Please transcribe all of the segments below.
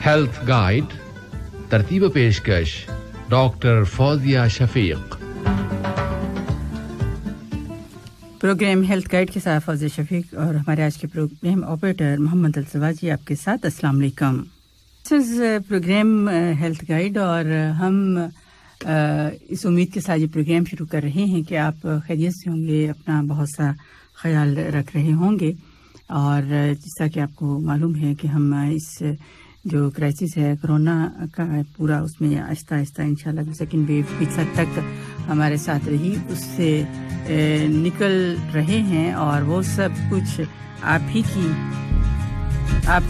Health guide तरतीब पेशकश doctor Fauzia Shafiq programme health guide के साथ फौजिया शफीक और हमारे आज के प्रोग्राम ऑपरेटर मोहम्मद अलसवाजी आपके साथ अस्सलाम वालेकुम। This is programme health guide और हम इस उम्मीद के साथ ये प्रोग्राम शुरू कर रहे हैं कि आप खैरियत से होंगे, अपना बहुत सा ख्याल रख रहे होंगे और जैसा कि आपको मालूम है कि हम इस जो क्राइसिस है कोरोना का पूरा उसमें आहिस्ता आहिस्ता इंशाल्लाह जो सेकंड वेव कुछ हद तक हमारे साथ रही उससे निकल रहे हैं और वो सब कुछ आप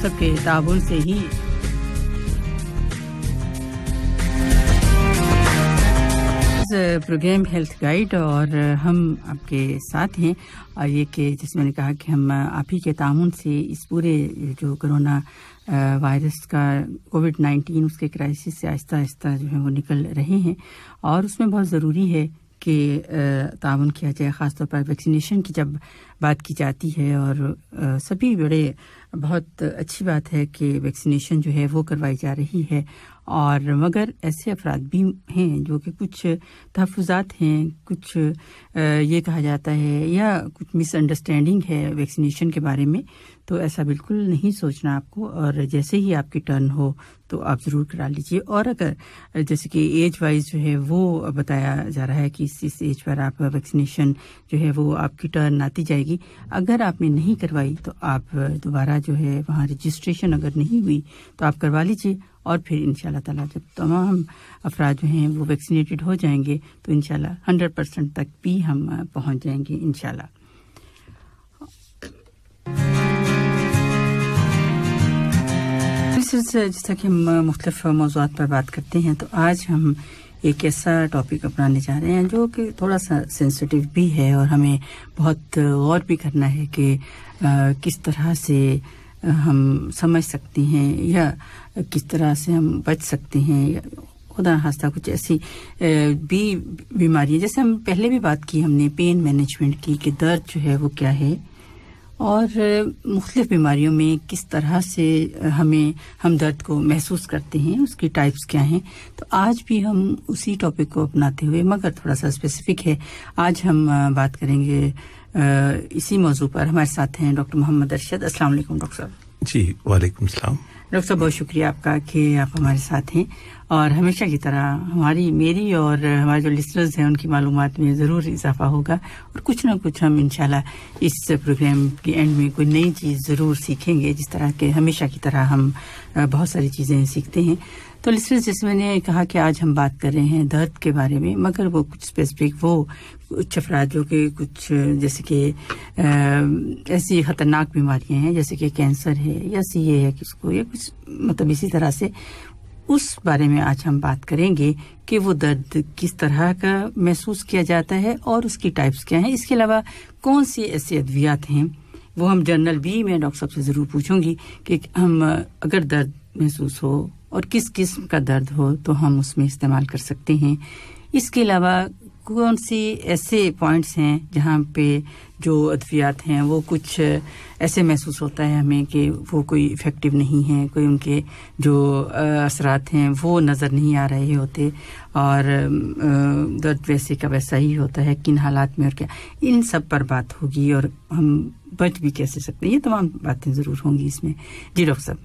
सबके ताबून से ही प्रोग्राम हेल्थ गाइड और हम आपके साथ हैं और ये कि जैसे मैंने कहा कि हम आप ही के तामुन से इस पूरे जो कोरोना वायरस का कोविड-19 उसके क्राइसिस से आहिस्ता आहिस्ता जो है वो निकल रहे हैं और उसमें बहुत ज़रूरी है कि ताउन किया जाए। ख़ास तौर पर वैक्सीनेशन की जब बात की जाती है और सभी बड़े बहुत अच्छी बात है कि वैक्सीनेशन जो है वो करवाई जा रही है और मगर ऐसे अफराद भी हैं जो कि कुछ तहफ़्फ़ुज़ात हैं, कुछ ये कहा जाता है या कुछ मिसअंडरस्टैंडिंग है वैक्सीनेशन के बारे में, तो ऐसा बिल्कुल नहीं सोचना आपको और जैसे ही आपकी टर्न हो तो आप ज़रूर करा लीजिए। और अगर जैसे कि एज वाइज जो है वो बताया जा रहा है कि इस एज पर आप वैक्सीनेशन जो है वो आपकी टर्न आती जाएगी, अगर आपने नहीं करवाई तो आप दोबारा जो है वहाँ रजिस्ट्रेशन अगर नहीं हुई तो आप करवा लीजिए और फिर इंशाल्लाह ताला जब तमाम अफराद जो हैं वो वैक्सीनेटेड हो जाएंगे तो इंशाल्लाह 100% तक भी हम पहुँच जाएंगे इंशाल्लाह। जैसा कि हम मुख्तलिफ मौज़ूआत पर बात करते हैं तो आज हम एक ऐसा टॉपिक अपनाने जा रहे हैं जो कि थोड़ा सा सेंसिटिव भी है और हमें बहुत गौर भी करना है कि किस तरह से हम समझ सकते हैं या किस तरह से हम बच सकते हैं। खुदा खास्ता कुछ ऐसी भी बीमारी है, जैसे हम पहले भी बात की हमने पेन मैनेजमेंट की कि दर्द जो है वो क्या है और मुख्तलिफ बीमारियों में किस तरह से हम दर्द को महसूस करते हैं, उसकी टाइप्स क्या हैं। तो आज भी हम उसी टॉपिक को अपनाते हुए मगर थोड़ा सा स्पेसिफिक है, आज हम बात करेंगे इसी मौजू पर। हमारे साथ हैं डॉक्टर मोहम्मद अरशद। अस्सलाम वालेकुम डॉक्टर साहब। जी वालेकुम सलाम। डॉक्टर साहब बहुत शुक्रिया आपका कि आप हमारे साथ हैं और हमेशा की तरह मेरी और हमारे जो लिसनर्स हैं उनकी मालूमात में ज़रूर इजाफा होगा और कुछ ना कुछ हम इंशाल्लाह इस प्रोग्राम के एंड में कोई नई चीज़ ज़रूर सीखेंगे, जिस तरह के हमेशा की तरह हम बहुत सारी चीज़ें सीखते हैं। तो लिसनर्स जैसे मैंने कहा कि आज हम बात कर रहे हैं दर्द के बारे में, मगर वो कुछ स्पेसिफिक वो कुछ अफराद जो कि कुछ जैसे कि ऐसी ख़तरनाक बीमारियां हैं जैसे कि कैंसर है या सीए है किसको या कुछ मतलब इसी तरह से, उस बारे में आज हम बात करेंगे कि वो दर्द किस तरह का महसूस किया जाता है और उसकी टाइप्स क्या हैं। इसके अलावा कौन सी ऐसी अद्वियात हैं वो हम जनरल भी मैं डॉक्टर साहब से ज़रूर पूछूंगी कि हम अगर दर्द महसूस हो और किस किस्म का दर्द हो तो हम उसमें इस्तेमाल कर सकते हैं। इसके अलावा कौन सी ऐसे पॉइंट्स हैं जहाँ पे जो अद्वियात हैं वो कुछ ऐसे महसूस होता है हमें कि वो कोई इफ़ेक्टिव नहीं है, कोई उनके जो असरात हैं वो नज़र नहीं आ रहे होते और दर्द वैसे का वैसा ही होता है, किन हालात में और क्या, इन सब पर बात होगी और हम बच भी कैसे सकते हैं, ये तमाम बातें ज़रूर होंगी इसमें। जी डॉक्टर साहब।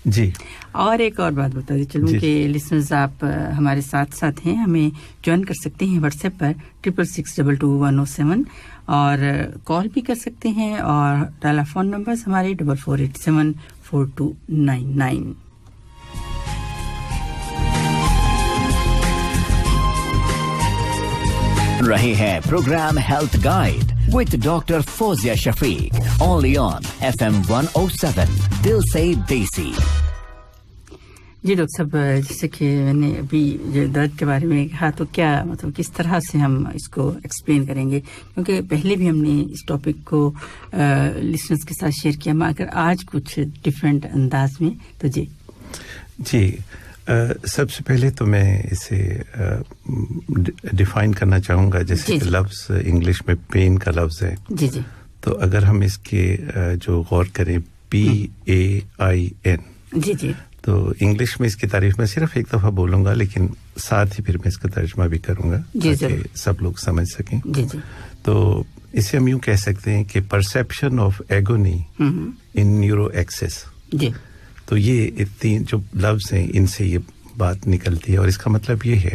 जी और एक और बात बता दी चलूँ कि लिसनर्स आप हमारे साथ साथ हैं, हमें ज्वाइन कर सकते हैं व्हाट्सएप पर 66622107 और कॉल भी कर सकते हैं और टेलीफोन नंबर्स हमारे 44874299। रहे हैं programme health guide with doctor Fauzia Shafiq only on FM 107 दिल से देसी। जी डॉक्टर साहब, जैसे कि मैंने अभी जो दर्द के बारे में कहा तो क्या मतलब किस तरह से हम इसको एक्सप्लेन करेंगे, क्योंकि पहले भी हमने इस टॉपिक को लिसनर्स के साथ शेयर किया मगर आज कुछ डिफरेंट अंदाज में। तो जी सबसे पहले तो मैं इसे डिफाइन करना चाहूँगा, जैसे कि लफ्ज़ इंग्लिश में पेन का लफ्ज़ है। जी जी। तो अगर हम इसके जो गौर करें PAIN. जी जी. तो इंग्लिश में इसकी तारीफ मैं सिर्फ एक दफा बोलूंगा, लेकिन साथ ही फिर मैं इसका तर्जुमा भी करूंगा ताकि सब लोग समझ सकें. जी जी. तो इसे हम यूं कह सकते हैं कि perception of agony in neuro axis. जी. तो ये तीन जो लफ्ज हैं इनसे ये बात निकलती है, और इसका मतलब ये है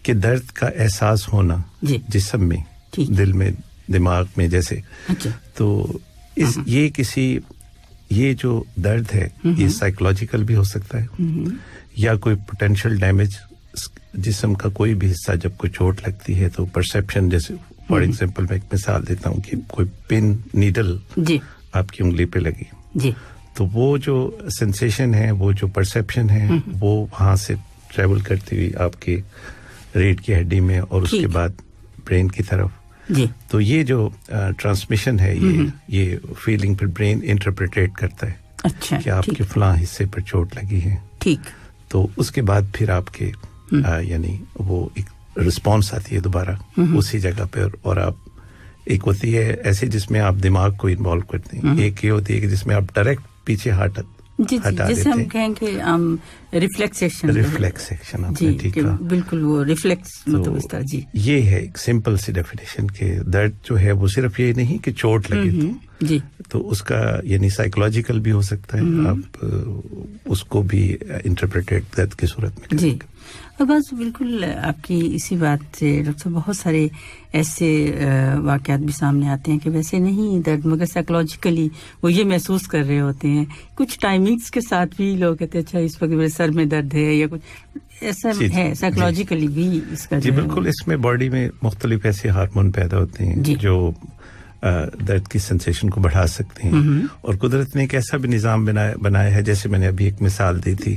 कि दर्द का एहसास होना जिस्म में, दिल में, दिमाग में जैसे. अच्छा. तो इस ये जो दर्द है ये साइकोलॉजिकल भी हो सकता है, या कोई पोटेंशियल डैमेज, जिस्म का कोई भी हिस्सा जब कोई चोट लगती है तो परसेप्शन, जैसे फॉर एग्जांपल मैं एक मिसाल देता हूँ कि कोई पिन नीडल आपकी उंगली पे लगी जी, तो वो जो सेंसेशन है, वो जो परसेप्शन है, वो वहां से ट्रेवल करती हुई आपके रीढ़ की हड्डी में और उसके बाद ब्रेन की तरफ जी. तो ये जो ट्रांसमिशन है ये फीलिंग पर ब्रेन इंटरप्रेटेट करता है. अच्छा. कि आपके फलां हिस्से पर चोट लगी है. ठीक. तो उसके बाद फिर आपके यानी वो एक रिस्पॉन्स आती है दोबारा उसी जगह पे, और आप एक होती है ऐसे जिसमें आप दिमाग को इन्वॉल्व करते हैं, एक ये होती है कि जिसमें आप डायरेक्ट पीछे हटा जैसे हम कहेंगे रिफ्लेक्सेशन आपने ठीक कहा, बिल्कुल वो रिफ्लेक्स मतलब इस तरह. जी. ये है एक सिंपल सी डेफिनेशन के दर्द जो है वो सिर्फ ये नहीं कि चोट लगे जी, तो उसका यानी साइकोलॉजिकल भी हो सकता है, आप उसको भी इंटरप्रेटेट दर्द की सूरत में जी. और बस बिल्कुल आपकी इसी बात से डॉक्टर साहब बहुत सारे ऐसे वाकयात भी सामने आते हैं कि वैसे नहीं दर्द मगर साइकोलॉजिकली वो ये महसूस कर रहे होते हैं. कुछ टाइमिंग्स के साथ भी लोग कहते हैं अच्छा इस वक्त मेरे सर में दर्द है या कुछ ऐसा है, साइकोलॉजिकली भी इसका जी बिल्कुल. इसमें बॉडी में मुख्तलिफ ऐसे हार्मोन पैदा होते हैं जो दर्द की सेंसेशन को बढ़ा सकते हैं, और कुदरत ने एक ऐसा भी निजाम बनाया है, जैसे मैंने अभी एक मिसाल दी थी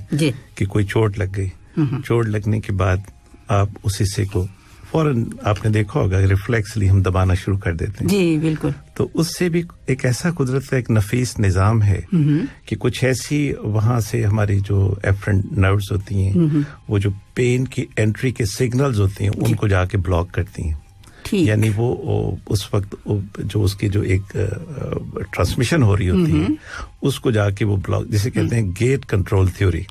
कि कोई चोट लग गई, चोट लगने के बाद आप उस हिस्से को फौरन आपने देखा होगा रिफ्लेक्सली हम दबाना शुरू कर देते हैं. जी बिल्कुल. तो उससे भी एक ऐसा कुदरत का एक नफीस निजाम है कि कुछ ऐसी वहां से हमारी जो एफरेंट नर्व्स होती हैं वो जो पेन की एंट्री के सिग्नल्स होते हैं उनको जाके ब्लॉक करती हैं. यानी वो उस वक्त जो उसकी जो एक ट्रांसमिशन हो रही होती है उसको जाके वो ब्लॉक, जिसे कहते हैं गेट कंट्रोल थ्योरी.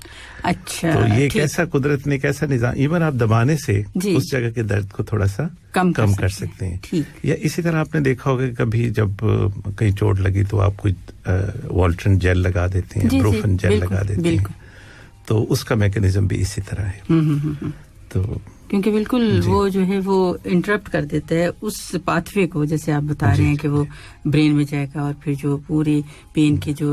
अच्छा. तो ये कैसा कुदरत ने कैसा निजाम, इवन आप दबाने से उस जगह के दर्द को थोड़ा सा कम कर सकते हैं. या इसी तरह आपने देखा होगा कि कभी जब कहीं चोट लगी तो आप कोई वॉल्ट्रन जेल लगा देते हैं, ब्रोफन जेल लगा देते हैं, तो उसका मैकेनिज्म भी इसी तरह है. तो क्योंकि बिल्कुल वो जो है वो इंटरप्ट कर देता है उस पाथवे को, जैसे आप बता रहे हैं कि वो ब्रेन में जाएगा और फिर जो पूरे पेन के जो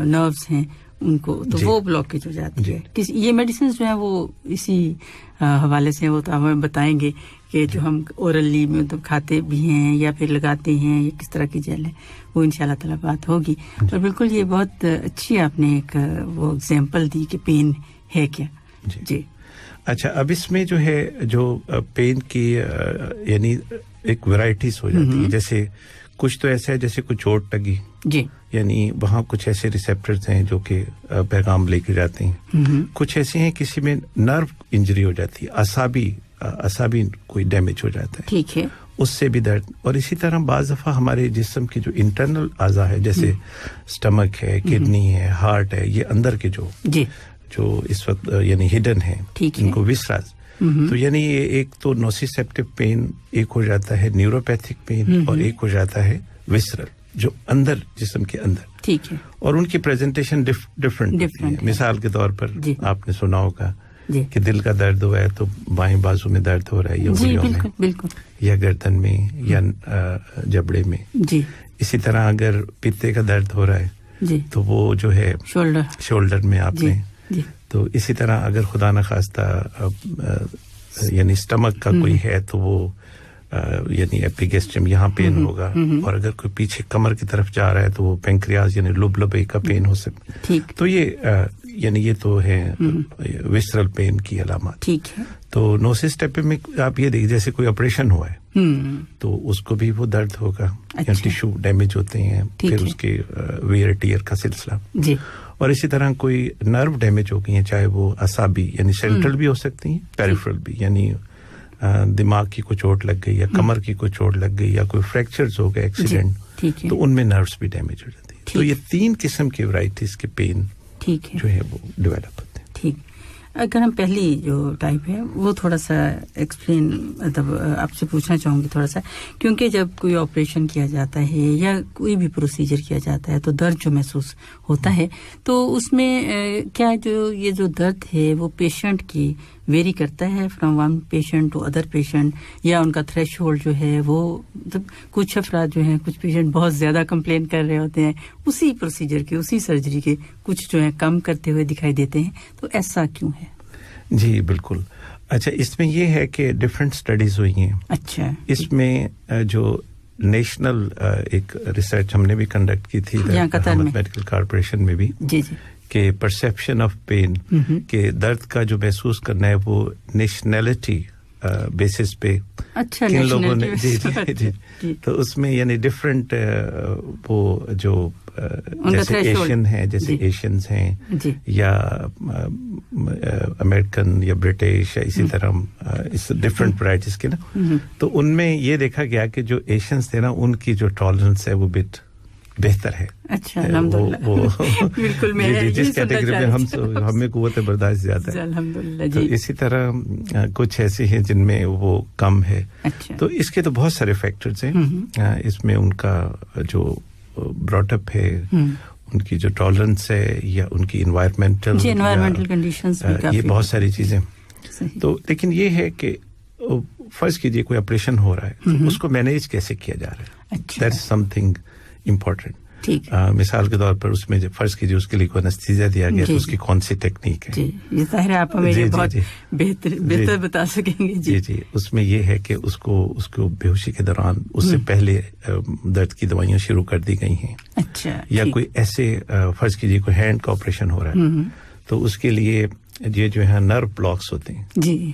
नर्व्स हैं उनको तो वो ब्लॉकेज हो जाती है. ये मेडिसिन जो है वो इसी हवाले से वो तो हमें बताएंगे कि जो हम ओरली में तो खाते भी हैं या फिर लगाते हैं या किस तरह की जेल है, वो इंशाल्लाह ताला बात होगी. और बिल्कुल ये बहुत अच्छी आपने एक वो एग्जाम्पल दी कि पेन है क्या. जी. अच्छा, अब इसमें जो है जो पेन की यानी एक वैरायटीज हो जाती है. जैसे कुछ तो ऐसा है जैसे कोई चोट लगी जी, यानी वहाँ कुछ ऐसे रिसेप्टर्स हैं जो कि पैगाम लेके जाते हैं. कुछ ऐसे हैं किसी में नर्व इंजरी हो जाती है, असाबी कोई डैमेज हो जाता है, ठीक है, उससे भी दर्द. और इसी तरह बाज़ दफ़ा हमारे जिस्म की जो इंटरनल आज़ा है जैसे स्टमक है, किडनी है, हार्ट है, ये अंदर के जो इस वक्त यानी हिडन है, इनको विसराज. तो यानी ये एक तो नोसिसेप्टिव पेन एक हो जाता है, न्यूरोपैथिक पेन, और एक हो जाता है विसरल जो अंदर जिस्म के अंदर. ठीक है. और उनकी प्रेजेंटेशन डिफरेंट है. मिसाल के तौर पर आपने सुना होगा कि दिल का दर्द हुआ है तो बाएं बाजू में दर्द हो रहा है, या उंगलियों में, बिल्कुल, या गर्दन में, या जबड़े में. इसी तरह अगर पित्ते का दर्द हो रहा है तो वो जो है शोल्डर में आपने. तो इसी तरह अगर खुदा न खास्ता यानी स्टमक का कोई है तो वो यानी एपिगेस्ट्रियम यहाँ पेन होगा. और अगर कोई पीछे कमर की तरफ जा रहा है तो वो पेंक्रियाज यानी लुबलबे का पेन हो सकता है. तो ये यानी ये तो है विसरल पेन की अलामत. ठीक है. तो नोसिस में आप ये देखिए जैसे कोई ऑपरेशन हुआ है तो उसको भी वो दर्द होगा. या टिश्यू डैमेज होते हैं, फिर उसके वेयर टियर का सिलसिला. और इसी तरह कोई नर्व डैमेज हो गई है, चाहे वो असाबी यानी सेंट्रल भी हो सकती है, पेरिफेरल भी यानी दिमाग की कोई चोट लग गई या कमर की कोई चोट लग गई या कोई फ्रैक्चर्स हो गए, एक्सीडेंट, तो उनमें नर्व्स भी डैमेज हो जाती है. तो ये 3 किस्म की वैरायटीज के पेन ठीक है जो है वो डेवलप होते हैं। ठीक, अगर हम पहली जो टाइप है वो थोड़ा सा एक्सप्लेन मतलब आपसे पूछना चाहूंगी थोड़ा सा, क्योंकि जब कोई ऑपरेशन किया जाता है या कोई भी प्रोसीजर किया जाता है तो दर्द जो महसूस होता है, तो उसमें क्या जो ये जो दर्द है वो पेशेंट की वेरी करता है from one patient to other patient, या उनका थ्रेशोल्ड जो है वो मतलब कुछ अफराद जो हैं, कुछ पेशेंट बहुत ज्यादा कंप्लेन कर रहे होते हैं उसी प्रोसीजर के, उसी सर्जरी के, कुछ जो है कम करते हुए दिखाई देते हैं, तो ऐसा क्यों है? जी बिल्कुल। अच्छा, इसमें ये है कि डिफरेंट स्टडीज हुई हैं। अच्छा, इसमें जो नेशनल एक रिसर्च हमने भी कंडक्ट की थी मेडिकल कॉर्पोरेशन में भी, जी जी, के परसेप्शन ऑफ पेन के दर्द का जो महसूस करना है वो नेशनैलिटी बेसिस पे अच्छा किन लोगों ने जी तो उसमें यानी डिफरेंट वो जो जैसे एशियन हैं, जैसे एशियंस हैं या अमेरिकन या ब्रिटिश या इसी तरह इस डिफरेंट वैरायटीज के ना, तो उनमें ये देखा गया कि जो एशियंस थे ना उनकी जो टॉलरेंस है वो बिट बेहतर है। अच्छा, अल्हम्दुलिल्लाह बिल्कुल मैं जिस कैटेगरी में हमें कुव्वत बर्दाश्त ज्यादा है अल्हम्दुलिल्लाह तो जी। इसी तरह कुछ ऐसे हैं जिनमें वो कम है। अच्छा, तो इसके तो बहुत सारे फैक्टर्स हैं। इसमें उनका जो ब्रॉटअप है, उनकी जो टॉलरेंस है, या उनकी एनवायरमेंटल कंडीशंस भी काफी, ये बहुत सारी चीजें। तो लेकिन ये है कि फर्ज कीजिए कोई ऑपरेशन हो रहा है तो उसको मैनेज कैसे किया जा रहा है, दैट इज समथिंग इम्पोर्टेंट। मिसाल के तौर पर उसमें जब फर्ज कीजिए उसके लिए कोई एनेस्थीसिया दिया गया तो उसकी कौन सी टेक्निक है, जी ये जाहिर है आप हमें बहुत बेहतर बता सकेंगे। जी जी, उसमें ये है कि उसको बेहोशी के दौरान उससे पहले दर्द की दवाइयां शुरू कर दी गई हैं। अच्छा, या कोई ऐसे फर्ज कीजिए कोई हैंड का ऑपरेशन हो रहा है तो उसके लिए ये जो है नर्व ब्लॉक्स होते हैं जी,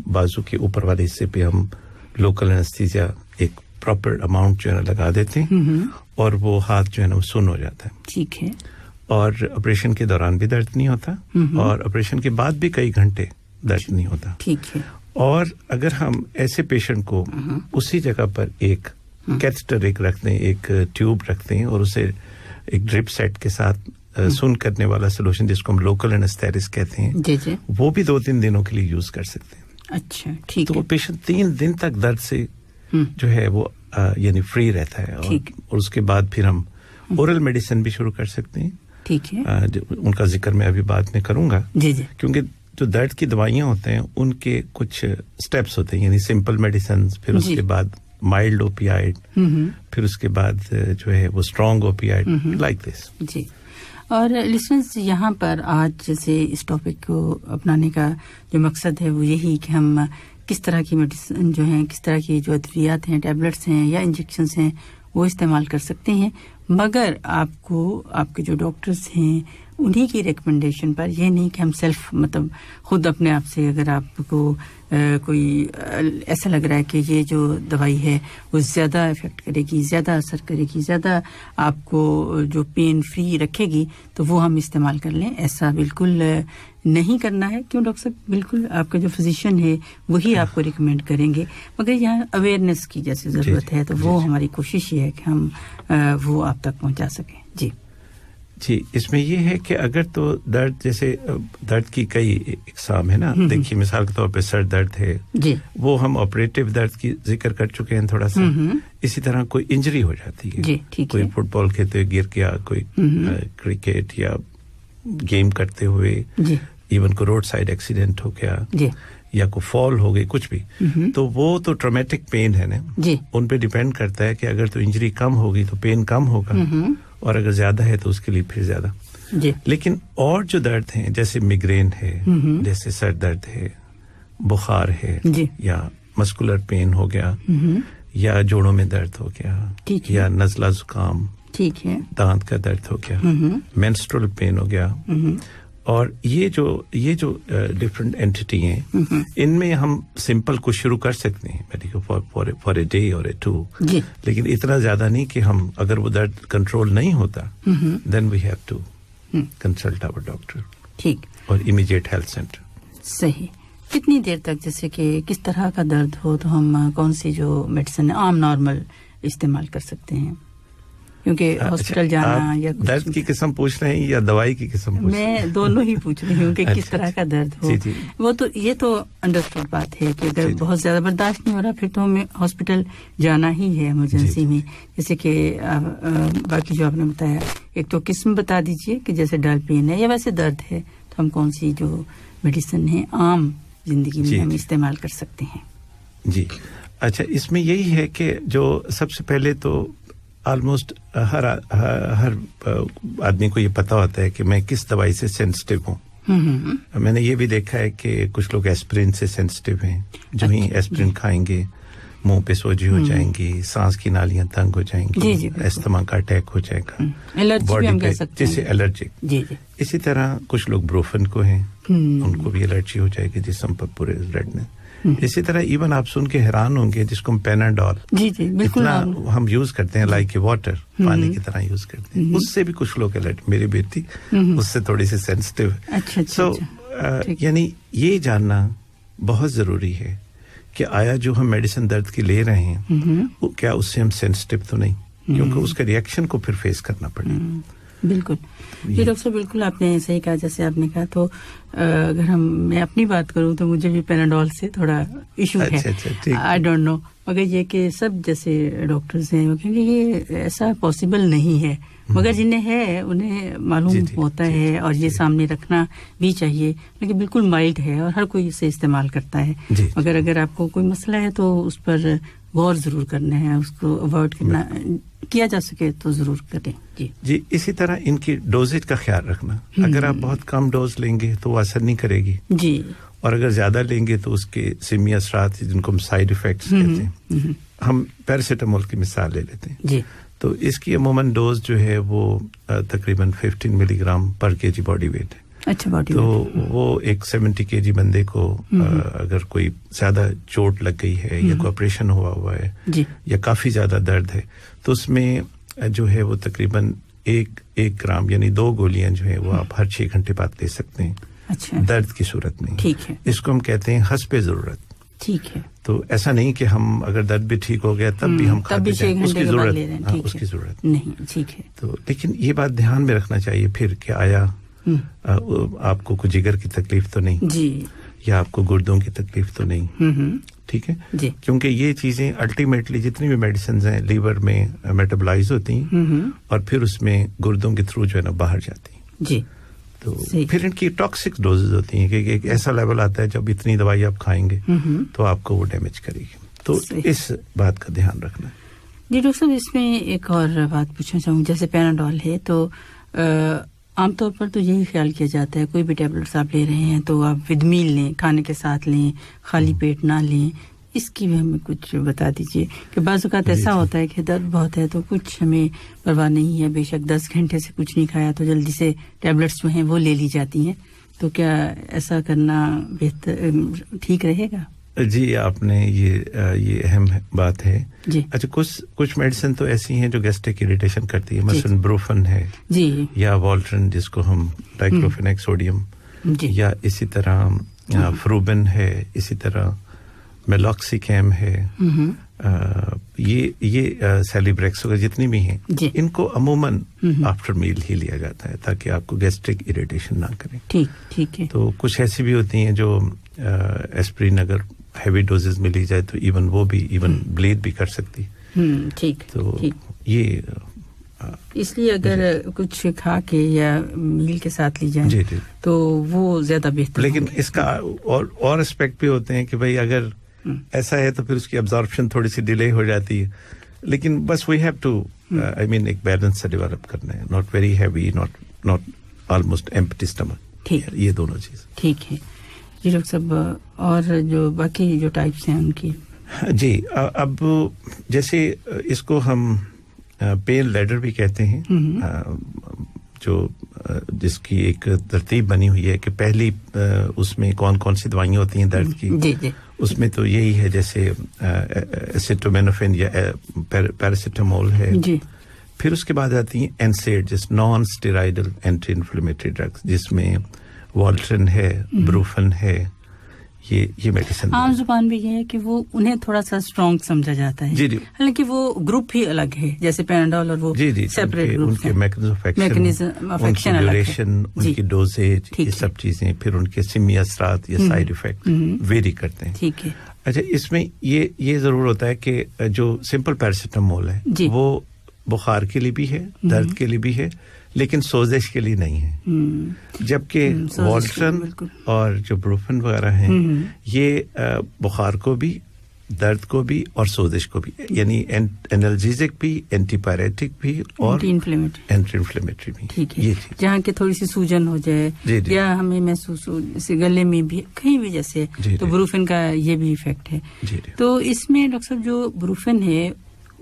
बाजू के ऊपर वाले हिस्से पे हम लोकल एनेस्थीसिया एक प्रॉपर अमाउंट जो है लगा देते हैं और वो हाथ जो है ना वो सुन्न हो जाता है। ठीक है, और ऑपरेशन के दौरान भी दर्द नहीं होता और ऑपरेशन के बाद भी कई घंटे दर्द नहीं होता। ठीक है, और अगर हम ऐसे पेशेंट को उसी जगह पर एक कैथेटर एक रख दें, एक ट्यूब रख दें और उसे एक ड्रिप सेट के साथ सुन करने वाला सोल्यूशन जिसको हम लोकल एनेस्थेटिस कहते हैं, जी जी, वो भी 2-3 दिनों के लिए यूज कर सकते हैं। अच्छा, ठीक तो वो पेशेंट 3 दिन तक दर्द से जो है वो यानी फ्री रहता है। और उसके बाद फिर हम ओरल मेडिसिन भी शुरू कर सकते हैं। ठीक है, उनका जिक्र मैं अभी बाद में करूंगा। जी जी, क्योंकि जो दर्द की दवाइयां होते हैं उनके कुछ स्टेप्स होते हैं, यानी सिंपल मेडिसिन, फिर उसके बाद माइल्ड ओपियाइड, फिर उसके बाद जो है वो स्ट्रॉन्ग ओपियाइड, लाइक दिस। जी, और लिसनर्स यहाँ पर आज जैसे इस टॉपिक को अपनाने का जो मकसद है वो यही कि हम किस तरह की मेडिसिन जो है, किस तरह की जो अद्वियात हैं, टैबलेट्स हैं या इंजेक्शंस हैं वो इस्तेमाल कर सकते हैं, मगर आपको आपके जो डॉक्टर्स हैं उन्हीं की रिकमेंडेशन पर, ये नहीं कि हम सेल्फ मतलब खुद अपने आप से अगर आपको कोई ऐसा लग रहा है कि ये जो दवाई है वो ज़्यादा इफेक्ट करेगी, ज़्यादा असर करेगी, ज़्यादा आपको जो पेन फ्री रखेगी तो वो हम इस्तेमाल कर लें, ऐसा बिल्कुल नहीं करना है। क्यों डॉक्टर साहब, बिल्कुल आपका जो फिजिशियन है वही आपको रिकमेंड करेंगे, मगर यहाँ अवेयरनेस की जैसे ज़रूरत है तो वो हमारी कोशिश ये है कि हम वो आप तक पहुँचा सकें। जी, इसमें ये है कि अगर तो दर्द जैसे दर्द की कई इकसाम है ना, देखिए मिसाल के तौर पे सर दर्द है जी, वो हम ऑपरेटिव दर्द की जिक्र कर चुके हैं थोड़ा सा। इसी तरह कोई इंजरी हो जाती है, कोई फुटबॉल खेलते हुए गिर गया, कोई क्रिकेट या गेम करते हुए, इवन को रोड साइड एक्सीडेंट हो गया या कोई फॉल हो गई, कुछ भी, तो वो तो ट्रॉमेटिक पेन है ना, उन पे डिपेंड करता है कि अगर तो इंजरी कम होगी तो पेन कम होगा और अगर ज्यादा है तो उसके लिए फिर ज्यादा। लेकिन और जो दर्द हैं जैसे मिग्रेन है, जैसे सर दर्द है, बुखार है, या मस्कुलर पेन हो गया, या जोड़ों में दर्द हो गया, या नज़ला जुकाम, ठीक है, दांत का दर्द हो गया, मेंस्ट्रुअल पेन हो गया, और ये जो डिफरेंट एंटिटी हैं इनमें हम सिंपल कुछ शुरू कर सकते हैं मेडिकल फॉर ए डे और ए टू, लेकिन इतना ज्यादा नहीं कि हम अगर वो दर्द कंट्रोल नहीं होता then we have to consult our doctor, ठीक, और इमीडिएट हेल्थ सेंटर। सही। कितनी देर तक, जैसे कि किस तरह का दर्द हो तो हम कौन सी जो मेडिसिन आम नॉर्मल इस्तेमाल कर सकते हैं? क्योंकि हॉस्पिटल जाना या दर्द की किस्म पूछ रहे हैं या दवाई की किस्म पूछ रहे हैं? मैं दोनों ही पूछ रही हूँ कि किस तरह का दर्द हो। वो तो ये तो अंडरस्टूड बात है कि अगर बहुत ज्यादा बर्दाश्त नहीं हो रहा फिर तो हमें हॉस्पिटल जाना ही है इमरजेंसी में। जैसे कि बाकी जो आपने बताया, एक तो किस्म बता दीजिए कि जैसे डल पेन है या वैसे दर्द है तो हम कौन सी जो मेडिसिन है आम जिंदगी में हम इस्तेमाल कर सकते हैं। जी अच्छा, इसमें यही है कि जो सबसे पहले तो ऑलमोस्ट हर आदमी को ये पता होता है कि मैं किस दवाई से सेंसिटिव हूँ। मैंने ये भी देखा है कि कुछ लोग एस्प्रिन से सेंसिटिव हैं, जो ही एस्प्रिन खाएंगे मुंह पे सोजी हो जाएंगी, सांस की नालियां तंग हो जाएंगी, अस्थमा का अटैक हो जाएगा, बॉडी पे जैसे एलर्जिक। इसी तरह कुछ लोग ब्रोफन को हैं, उनको भी एलर्जी हो जाएगी जिस्म पर पूरे रेडनेस। इसी तरह इवन आप सुन के हैरान होंगे जिसको हम पेनाडॉल इतना हम यूज करते हैं लाइक वाटर पानी की तरह यूज करते हैं, उससे भी कुछ लोग एलर्जी, मेरी बेटी उससे थोड़ी सी सेंसिटिव। सो यानी ये जानना बहुत जरूरी है कि आया जो हम मेडिसिन दर्द की ले रहे हैं वो क्या उससे हम सेंसिटिव तो नहीं, क्योंकि उसके रिएक्शन को फिर फेस करना पड़ेगा। बिल्कुल जी डॉक्टर साहब, बिल्कुल आपने सही कहा। जैसे आपने कहा तो अगर मैं अपनी बात करूं तो मुझे भी पेनाडॉल से थोड़ा इशू है। आई डोंट नो, मगर ये कि सब जैसे डॉक्टर्स हैं वो कहेंगे ये ऐसा पॉसिबल नहीं है, मगर जिन्हें है उन्हें मालूम होता है और ये सामने रखना भी चाहिए। लेकिन बिल्कुल माइल्ड है और हर कोई इसे इस्तेमाल करता है, मगर अगर आपको कोई मसला है तो उस पर गौर जरूर करना है, उसको अवॉइड करना किया जा सके तो जरूर करें। जी इसी तरह इनकी डोजेज का ख्याल रखना। अगर आप बहुत कम डोज लेंगे तो वो असर नहीं करेगी जी, और अगर ज्यादा लेंगे तो उसके सिमी असरात जिनको हम साइड इफेक्ट्स कहते हैं। हम पैरासीटामोल की मिसाल ले लेते हैं जी, तो इसकी अमूमन डोज जो है वो तकरीबन 15 मिलीग्राम पर केजी बॉडी वेट है। अच्छा बॉडी तो वो एक 70 केजी बंदे को अगर कोई ज्यादा चोट लग गई है या कोई ऑपरेशन हुआ है या काफी ज्यादा दर्द है तो उसमें जो है वो तकरीबन एक ग्राम यानी 2 गोलियां जो है वो आप हर 6 घंटे बाद ले सकते हैं। अच्छा। दर्द की सूरत में। ठीक है। इसको हम कहते हैं हस्बे जरूरत। ठीक है। तो ऐसा नहीं कि हम अगर दर्द भी ठीक हो गया तब भी हम खाते जाएं, उसकी जरूरत उसकी जरूरत नहीं। ठीक है। तो लेकिन ये बात ध्यान में रखना चाहिए फिर कि आया आपको कोई जिगर की तकलीफ तो नहीं जी, या आपको गुर्दों की तकलीफ तो नहीं। ठीक है जी, क्योंकि ये चीजें अल्टीमेटली जितनी भी मेडिसिन हैं लीवर में मेटाबोलाइज होती हैं और फिर उसमें गुर्दों के थ्रू जो है ना बाहर जाती हैं जी। तो फिर इनकी टॉक्सिक डोजेज होती हैं कि एक ऐसा लेवल आता है जब इतनी दवाई आप खाएंगे तो आपको वो डैमेज करेगी। तो इस बात का ध्यान रखना है जी। डॉक्टर साहब इसमें एक और बात पूछना चाहूँ, जैसे पैनाडॉल है तो आमतौर पर तो यही ख्याल किया जाता है कोई भी टैबलेट्स आप ले रहे हैं तो आप विद मील लें, खाने के साथ लें, खाली पेट ना लें। इसकी भी हमें कुछ बता दीजिए कि बाज़ औक़ात ऐसा होता है कि दर्द बहुत है तो कुछ हमें परवाह नहीं है, बेशक 10 घंटे से कुछ नहीं खाया तो जल्दी से टैबलेट्स जो हैं वो ले ली जाती हैं, तो क्या ऐसा करना बेहतर ठीक रहेगा? जी आपने ये अहम बात है जी। अच्छा कुछ मेडिसिन तो ऐसी हैं जो गैस्ट्रिक इरिटेशन करती है, मसलन ब्रोफन है जी, या वॉल्ट्रन जिसको हम डाइक्लोफेनेक सोडियम, या इसी तरह फ्रूबिन है, इसी तरह मेलॉक्सिकैम है, ये सेलिब्रेक्स वगैरह जितनी भी हैं इनको अमूमन आफ्टर मील ही लिया जाता है ताकि आपको गैस्ट्रिक इरिटेशन ना करे। ठीक है। तो कुछ ऐसी भी होती हैं जो एस्प्रिन अगर हैवी डोजेस में ली जाए तो इवन वो भी ब्लीड भी कर सकती। ठीक। तो ये इसलिए अगर कुछ खा के या मील के साथ ली जाए तो वो ज्यादा बेहतर। लेकिन इसका और एस्पेक्ट भी होते हैं कि भाई अगर ऐसा है तो फिर उसकी अब्जॉर्प्शन थोड़ी सी डिले हो जाती है, लेकिन बस we have to I mean एक बैलेंस से डेवलप करना है, not very heavy, not almost empty stomach. ठीक, ये दोनों चीज ठीक है जी। डॉक्टर साहब और जो बाकी जो टाइप्स हैं उनकी जी, अब जैसे इसको हम पेन लेडर भी कहते हैं, जो जिसकी एक तरतीब बनी हुई है कि पहली उसमें कौन कौन सी दवाइयाँ होती हैं दर्द की जी। उसमें तो यही है जैसे एसिटामिनोफेन या पैरासीटामोल है जी। फिर उसके बाद आती हैं एनसेड जिस non steroidal anti inflammatory drugs जिसमें वॉल्ट्रन है, ब्रूफन है, ये मेडिसिन आम जुबान में ये है कि वो उन्हें थोड़ा सा स्ट्रॉन्ग समझा जाता है, हालांकि वो ग्रुप ही अलग है, जैसे पैराडोल और वो सेपरेट ग्रुप उनके मैकेनिज्म ऑफ एक्शन ड्यूरेशन, उनकी डोजेज, ये सब चीजें, फिर उनके सिमी असरात या साइड इफेक्ट वेरी करते हैं। ठीक है। अच्छा, इसमें ये जरूर होता है कि जो सिंपल पैरासिटामोल है वो बुखार के लिए भी है, दर्द के लिए भी है, लेकिन सोजिश के लिए नहीं है। जबकि वॉल्ट्रन और जो ब्रूफेन वगैरह हैं ये बुखार को भी, दर्द को भी और सोजिश को भी, यानी एनाल्जेसिक भी, एंटीपायरेटिक भी और एंटी इन्फ्लेमेटरी भी। ठीक है। जहाँ की थोड़ी सी सूजन हो जाए या हमें महसूस हो जैसे गले में भी कहीं भी जैसे, तो ब्रूफेन का ये भी इफेक्ट है। तो इसमें डॉक्टर साहब जो ब्रूफेन है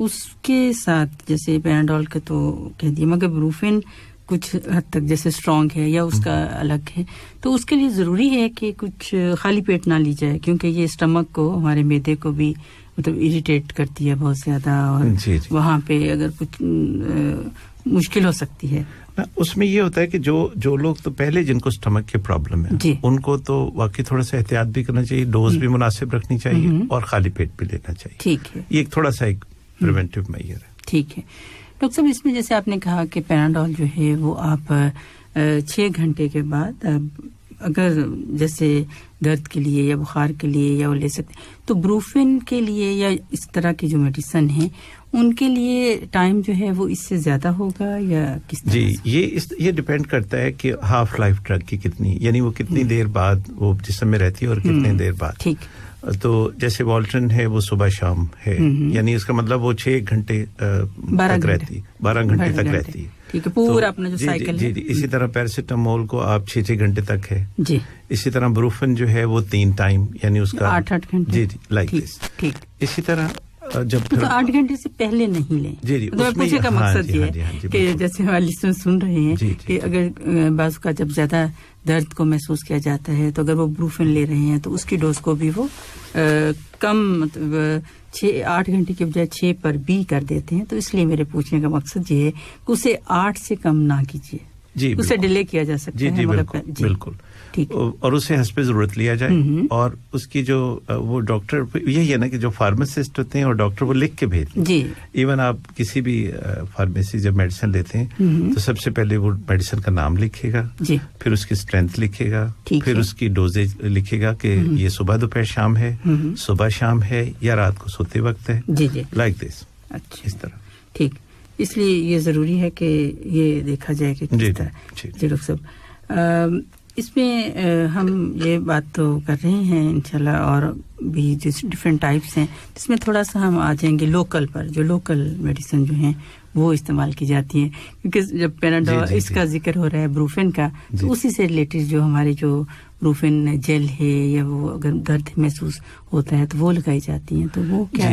उसके साथ जैसे पैराडोल का तो कह दिया, मगर ब्रूफेन कुछ हद तक जैसे स्ट्रॉन्ग है या उसका अलग है, तो उसके लिए जरूरी है कि कुछ खाली पेट ना ली जाए, क्योंकि ये स्टमक को, हमारे मैदे को भी मतलब इरिटेट करती है बहुत ज्यादा, और वहाँ पे अगर कुछ मुश्किल हो सकती है। उसमें ये होता है कि जो लोग तो पहले जिनको स्टमक की प्रॉब्लम है उनको तो वाकई थोड़ा सा एहतियात भी करना चाहिए, डोज भी मुनासिब रखनी चाहिए और खाली पेट भी लेना चाहिए। ठीक है। ये थोड़ा सा एक प्रिवेंटिव मेजर है। ठीक है डॉक्टर साहब, इसमें जैसे आपने कहा कि पैराडोल जो है वो आप 6 घंटे के बाद अगर जैसे दर्द के लिए या बुखार के लिए या वो ले सकते, तो ब्रूफेन के लिए या इस तरह की जो मेडिसिन है उनके लिए टाइम जो है वो इससे ज्यादा होगा या किस तरह? जी, ये डिपेंड करता है कि हाफ लाइफ ड्रग की कितनी, यानी वो कितनी देर बाद वो जिस्म में रहती है और कितने देर बाद। ठीक। तो जैसे वॉल्ट्रन है वो सुबह शाम है, यानी इसका मतलब वो 6 घंटे तक रहती, 12 घंटे तक रहती है। ठीक है, पूरा अपना जो साइकिल है। जी, इसी तरह पैरासिटामोल को आप 6 घंटे तक है जी। इसी तरह ब्रूफेन जो है वो 3 टाइम, यानी उसका 8 घंटे। जी, लाइक दिस। ठीक। इसी तरह जब तो 8 घंटे से पहले नहीं लें। जी, तो पूछने का मकसद ये है कि जैसे हमारे लिसनर सुन रहे हैं कि अगर बाजू का जब ज्यादा दर्द को महसूस किया जाता है तो अगर वो ब्रूफेन ले रहे हैं तो उसकी डोज को भी वो कम, मतलब 8 घंटे के बजाय 6 पर भी कर देते हैं। तो इसलिए मेरे पूछने का मकसद ये है कि उसे 8 से कम ना कीजिए, उसे डिले किया जा सकता है। जी, बिल्कुल। और उसे हस्पताल जरूरत लिया जाए, और उसकी जो वो डॉक्टर, यही है ना कि जो फार्मासिस्ट होते हैं और डॉक्टर वो लिख के भेजते हैं। इवन आप किसी भी फार्मेसी जब मेडिसिन लेते हैं तो सबसे पहले वो मेडिसिन का नाम लिखेगा, फिर उसकी स्ट्रेंथ लिखेगा, फिर उसकी डोजेज लिखेगा कि ये सुबह दोपहर शाम है, सुबह शाम है या रात को सोते वक्त है, लाइक दिस। अच्छा, इस तरह। ठीक, इसलिए ये जरूरी है कि ये देखा जाए कि किस तरह। जी डॉक्टर साहब, इसमें हम ये बात तो कर रहे हैं इंशाल्लाह, और भी जिस डिफरेंट टाइप्स हैं जिसमें थोड़ा सा हम आ जाएंगे लोकल पर, जो लोकल मेडिसिन जो हैं वो इस्तेमाल की जाती हैं, क्योंकि जब पैराडोल इसका जिक्र हो रहा है ब्रूफेन का, तो उसी से रिलेटेड जो हमारी जो ब्रूफेन जेल है या वो अगर दर्द महसूस होता है तो वो लगाई जाती हैं, तो वो क्या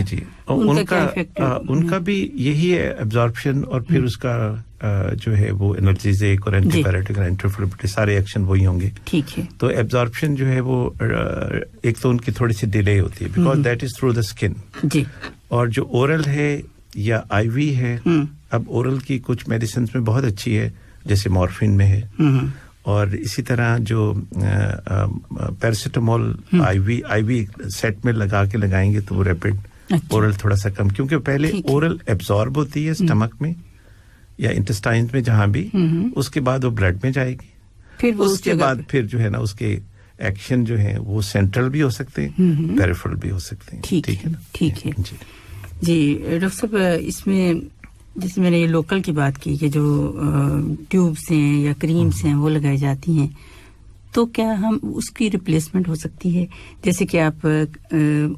उनका भी यही है एब्जॉर्प्शन, और फिर उसका जो है वो एनाल्जेसिक और एंटीपायरेटिक और एंटी सारे एक्शन वही होंगे। ठीक है। तो एब्जॉर्प्शन जो है वो एक तो उनकी थोड़ी सी डिले होती है because that is through the skin जी, और जो ओरल है या आईवी है, अब ओरल की कुछ मेडिसिन में बहुत अच्छी है जैसे मॉर्फिन में है, और इसी तरह जो पैरासिटामोल आईवी सेट में लगा के लगाएंगे तो वो रैपिड, ओरल थोड़ा सा कम, क्योंकि पहले ओरल एब्जॉर्ब होती है स्टमक में या इंटेस्टाइन में जहां भी, उसके बाद वो ब्लड में जाएगी, फिर उसके बाद फिर जो है ना उसके एक्शन जो है वो सेंट्रल भी हो सकते हैं, पेरिफेरल भी हो सकते हैं। ठीक है ना? ठीक है जी डॉक्टर साहब, इसमें जैसे मैंने ये लोकल की बात की कि जो ट्यूब्स हैं या क्रीम्स हैं वो लगाई जाती हैं, तो क्या हम उसकी रिप्लेसमेंट हो सकती है? जैसे कि आप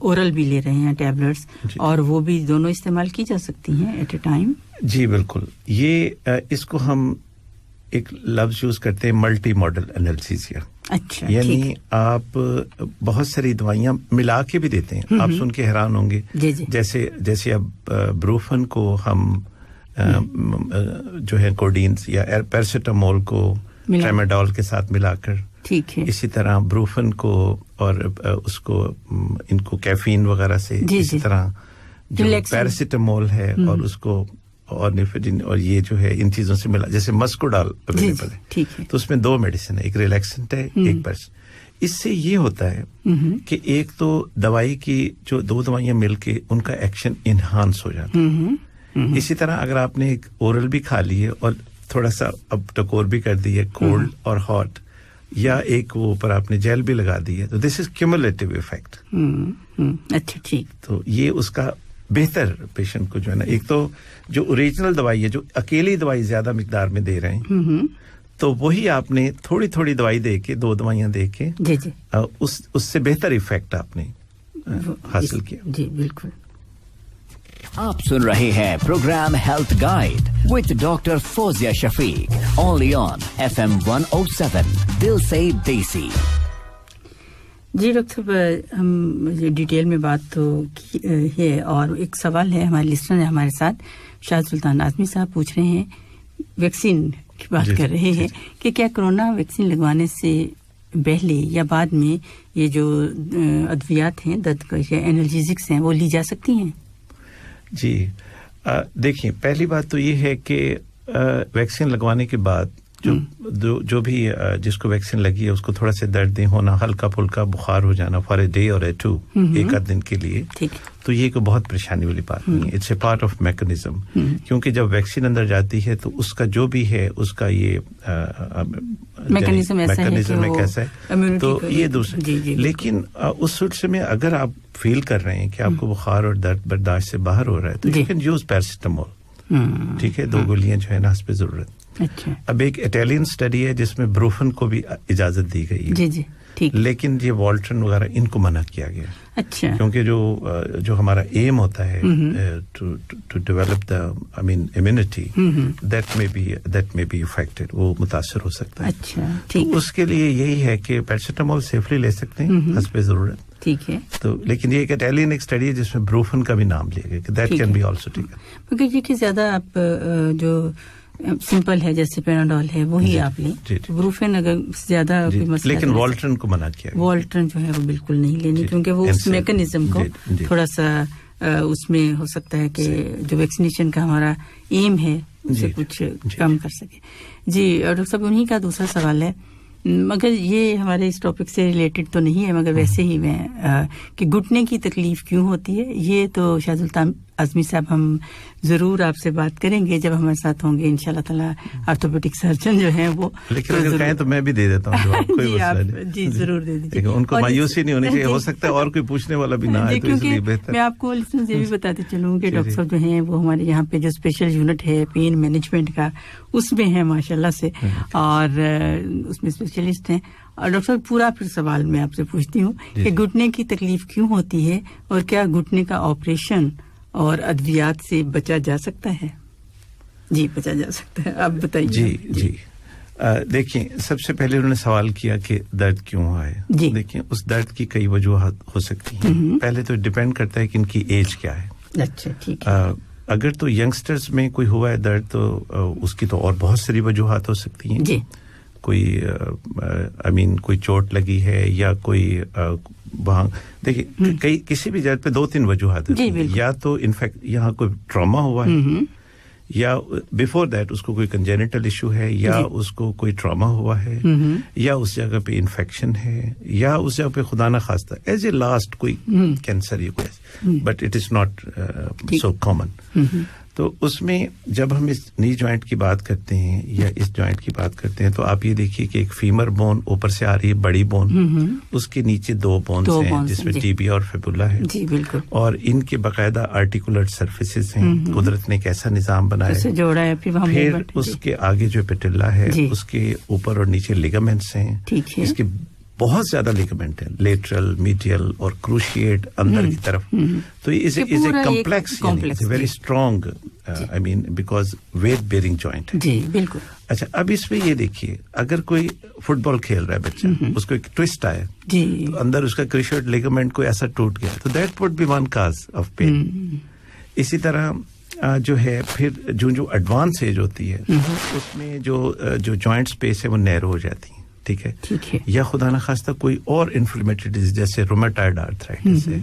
ओरल भी ले रहे हैं टैबलेट्स, और वो भी दोनों इस्तेमाल की जा सकती हैं एट ए टाइम? जी बिल्कुल, ये इसको हम एक लफ्ज यूज करते हैं मल्टी मॉडल एनाल्जेसिया। अच्छा, यानी आप बहुत सारी दवाइयां मिला के भी देते हैं, आप सुन के हैरान होंगे। जैसे अब ब्रूफेन को हम जो है कोडीन्स या पैरासिटामोल को ट्रेमाडोल के साथ मिलाकर, ठीक है, इसी तरह ब्रूफेन को और उसको इनको कैफीन वगैरह से, इसी तरह जो पैरासिटामोल है और उसको और निफेडिन और ये जो है इन चीजों से मिला, जैसे मस्कोडाल अवेलेबल है, ठीक है, तो उसमें 2 मेडिसिन है, एक रिलैक्सेंट है, एक इससे ये होता है कि एक तो दवाई की जो 2 दवाइयां मिलके उनका एक्शन इनहांस हो जाता है। इसी तरह अगर आपने एक ओरल भी खा ली है और थोड़ा सा अब टकोर भी कर दी है कोल्ड और हॉट, या एक वो ऊपर आपने जेल भी लगा दी है, तो दिस इज क्यूमुलेटिव इफेक्ट। अच्छा, ठीक। तो ये उसका बेहतर पेशेंट को जो है ना, एक तो जो ओरिजिनल दवाई है, जो अकेली दवाई ज्यादा मिकदार में दे रहे हैं, तो वही आपने थोड़ी थोड़ी दवाई दे के 2 दवाइयां दे के उससे बेहतर इफेक्ट आपने हासिल किया। जी बिल्कुल। आप सुन रहे हैं programme health guide with doctor Fauzia Shafiq, only on FM 107 दिल से देसी। जी डॉक्टर साहब, हम डिटेल में बात तो की है, और एक सवाल है हमारे लिस्टर ने हमारे साथ, शाह सुल्तान आजमी साहब पूछ रहे हैं, वैक्सीन की बात कर रहे हैं कि क्या कोरोना वैक्सीन लगवाने से पहले या बाद में ये जो अद्वियात हैं, दर्दकश या एनाल्जेसिक्स हैं, वो ली जा सकती हैं? जी देखिए, पहली बात तो ये है कि वैक्सीन लगवाने के बाद जो भी जिसको वैक्सीन लगी है उसको थोड़ा सा दर्द होना, हल्का फुल्का बुखार हो जाना फॉर ए डे और ए टू, एक आध दिन के लिए, तो ये कोई बहुत परेशानी वाली बात नहीं है। It's a part of mechanism, क्योंकि जब वैक्सीन अंदर जाती है तो उसका जो भी है उसका ये मैकेनिज्म है कैसा है, तो ये दूसरा। लेकिन उस सिलसिले में अगर आप फील कर रहे हैं कि आपको बुखार और दर्द बर्दाश्त से बाहर हो रहा है, तो यू कैन यूज पैरासिटामोल। ठीक है, 2 गोलियां जो है ना हस्ब जरूरत। अच्छा। अब एक इटालियन स्टडी है जिसमें ब्रूफन को भी इजाजत दी गई है। जी, ठीक। लेकिन ये वॉल्ट्रन वगैरह इनको मना किया गया। अच्छा। क्योंकि जो हमारा एम होता है to develop the immunity, that may be affected, वो मुतासर हो सकता है। अच्छा, ठीक। तो उसके लिए यही है कि पैरासिटामोल सेफली ले सकते हैं हस्ब जरूरत। ठीक है। तो लेकिन ये एक इटालियन एक स्टडी है जिसमें ब्रूफन का भी नाम लिया गया कि that can be also taken. क्योंकि ये कि ज्यादा आप जो सिंपल है जैसे पैराडोल है वही आप लें, ब्रूफेन अगर ज्यादा कोई मसला, लेकिन वॉल्ट्रन को मना किया गया। वॉल्ट्रन जो है वो बिल्कुल नहीं लेनी, क्योंकि वो उस मैकेनिज्म को थोड़ा सा उसमें हो सकता है कि जो वैक्सीनेशन का हमारा एम है उसे कुछ कम कर सके। जी डॉक्टर साहब, उन्हीं का दूसरा सवाल है, मगर ये हमारे इस टॉपिक से रिलेटेड तो नहीं है, मगर वैसे ही मैं कि घुटने की तकलीफ क्यों होती है, ये तो शाह सुल्तान आजमी साहब हम जरूर आपसे बात करेंगे जब हमारे साथ होंगे इंशाल्लाह ताला ऑर्थोपेडिक सर्जन जो हैं वो। लेकिन अगर कहें तो मैं भी दे देता हूँ कोई मसला नहीं। जी जरूर दे दीजिए, उनको मायूसी नहीं होनी चाहिए, हो सकता है और कोई पूछने वाला भी ना आए, तो इसलिए बेहतर। मैं आपको ये भी बताते चलूँ कि डॉक्टर साहब जो हैं वो हमारे यहाँ पे जो स्पेशल यूनिट है पेन मैनेजमेंट का, उसमें है माशाल्लाह से, और उसमें स्पेशलिस्ट हैं। और डॉक्टर साहब, पूरा फिर सवाल मैं आपसे पूछती हूँ कि घुटने की तकलीफ क्यों होती है, और क्या घुटने का ऑपरेशन और अद्वियात से बचा जा सकता है? जी बचा जा सकता है, आप बताइए। जी देखिए, सबसे पहले उन्होंने सवाल किया कि दर्द क्यों हुआ है। देखिए, उस दर्द की कई वजूहात हो सकती हैं। पहले तो डिपेंड करता है कि इनकी एज क्या है। अच्छा, ठीक है। अगर तो यंगस्टर्स में कोई हुआ है दर्द, तो उसकी तो और बहुत सारी वजूहात हो सकती हैं। जी। कोई कोई चोट लगी है, या कोई वहाँ देखिए किसी भी जगह पे 2-3 वजूहात हैं। या तो इनफैक्ट यहाँ कोई ट्रॉमा हुआ है, या बिफोर दैट उसको कोई कंजेनिटल इशू है, या उसको कोई ट्रॉमा हुआ है, या उस जगह पे इन्फेक्शन है, या उस जगह पे खुदा न खास्ता एज ए लास्ट कोई कैंसर या कोई, but it is not so common. तो उसमें जब हम इस नी जॉइंट की बात करते हैं या इस जॉइंट की बात करते हैं, तो आप ये देखिए कि एक फीमर बोन ऊपर से आ रही है, बड़ी बोन, उसके नीचे 2 बोन्स हैं जिसमें टिबिया और फिबुला है। जी बिल्कुल। और इनके बाकायदा आर्टिकुलेट सरफेसेस हैं। कुदरत ने कैसा निजाम बनाया है, जोड़ा है। फिर उसके आगे जो पेटिल्ला है उसके ऊपर और नीचे लिगामेंट्स हैं। इसके बहुत ज्यादा लिगामेंट है, लेटरल, मीडियल और क्रूशिएट अंदर की तरफ। तो is a complex, very strong, because weight bearing joint है। जी बिल्कुल। अच्छा, अब इसमें ये देखिए, अगर कोई फुटबॉल खेल रहा है बच्चा, उसको एक ट्विस्ट आया, तो अंदर उसका क्रूशिएट लिगामेंट कोई ऐसा टूट गया, तो that would be one cause of pain. इसी तरह जो है, फिर जो एडवांस एज होती है उसमें जो जॉइंट स्पेस है वो नैरो हो जाती है। ठीक है। या खुदा न खास्ता कोई और इन्फ्लेमेटरी डिजीज जैसे रोमेटॉइड आर्थराइटिस है,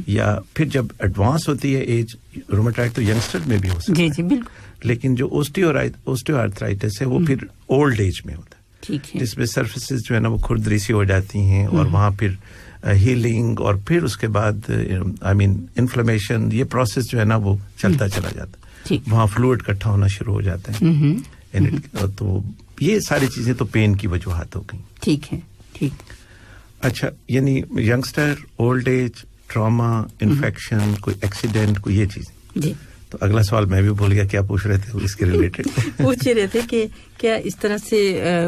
या फिर जब एडवांस होती है एज, रोमेटॉइड तो यंगस्टर में भी हो सकता है। जी बिल्कुल। लेकिन जो ओस्टियोआर्थराइटिस है वो फिर ओल्ड एज में होता है। जिसमें सर्फेसेस जो है ना वो खुरदरी सी हो जाती हैं और वहाँ फिर हीलिंग और फिर उसके बाद आई मीन इन्फ्लेमेशन, ये प्रोसेस जो है ना वो चलता चला जाता है, वहाँ फ्लूइड इकट्ठा होना शुरू हो जाता है। तो ये सारी चीजें तो पेन की वजूहात हो गई। ठीक है, ठीक। अच्छा, यानी youngster, old age, trauma, infection, कोई एक्सीडेंट, कोई ये चीजें। जी। तो अगला सवाल मैं भी भूल गया, क्या पूछ रहे थे इसके रिलेटेड? पूछ रहे थे कि क्या इस तरह से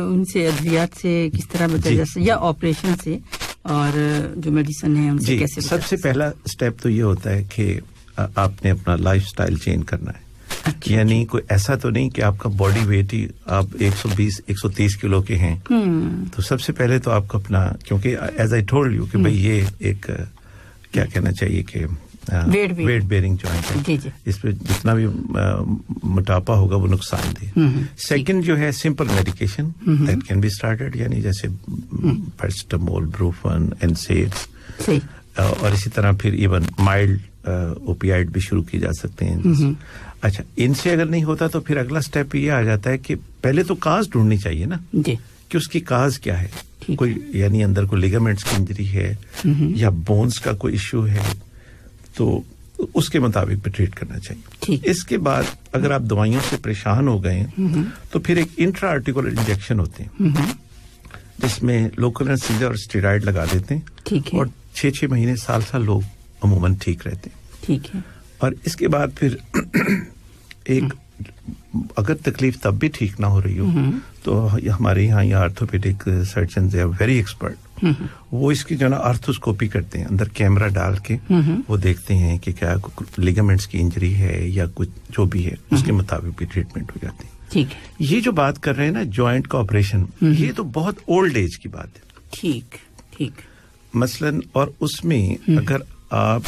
उनसे अद्वियात से किस तरह बचा जा सकता, या ऑपरेशन से, और जो मेडिसिन है उनसे कैसे बचा? सबसे पहला स्टेप तो ये होता है कि आपने अपना लाइफस्टाइल चेंज करना है। अच्छा, यानी कोई ऐसा तो नहीं कि आपका बॉडी वेट ही आप 120-130 किलो के हैं, तो सबसे पहले तो आपको अपना, क्योंकि एज आई टोल्ड यू कि भाई ये एक क्या कहना चाहिए कि वेट बेयरिंग जॉइंट है, इस पे जितना भी मोटापा होगा वो नुकसानदेह। सेकंड जो है simple medication that can be started, यानी जैसे पैरासिटामोल, ब्रूफन, एनसेड्स, और इसी तरह फिर इवन माइल्ड ओपियाइड भी शुरू की जा सकते हैं। अच्छा, इनसे अगर नहीं होता तो फिर अगला स्टेप ये आ जाता है कि पहले तो काज ढूंढनी चाहिए ना कि उसकी काज क्या है, कोई यानी अंदर कोई लिगामेंट्स की इंजरी है या बोन्स का कोई इश्यू है, तो उसके मुताबिक भी ट्रीट करना चाहिए। इसके बाद अगर आप दवाइयों से परेशान हो गए तो फिर एक इंट्रा आर्टिकुलर इंजेक्शन होते हैं जिसमें लोकल एनेस्थीसिया और स्टेरॉइड लगा देते हैं, और 6-6 महीने साल लोग अमूमन ठीक रहते हैं। ठीक है। और इसके बाद फिर एक अगर तकलीफ तब भी ठीक ना हो रही हो तो हमारे यहाँ आर्थोपेडिक सर्जन है वेरी एक्सपर्ट, वो इसकी जो ना आर्थोस्कोपी करते हैं, अंदर कैमरा डाल के वो देखते हैं कि क्या लिगामेंट्स की इंजरी है या कुछ जो भी है, उसके मुताबिक भी ट्रीटमेंट हो जाती है। ठीक है। ये जो बात कर रहे हैं ना जॉइंट का ऑपरेशन, ये तो बहुत ओल्ड एज की बात है। ठीक ठीक। मसलन, और उसमें अगर आप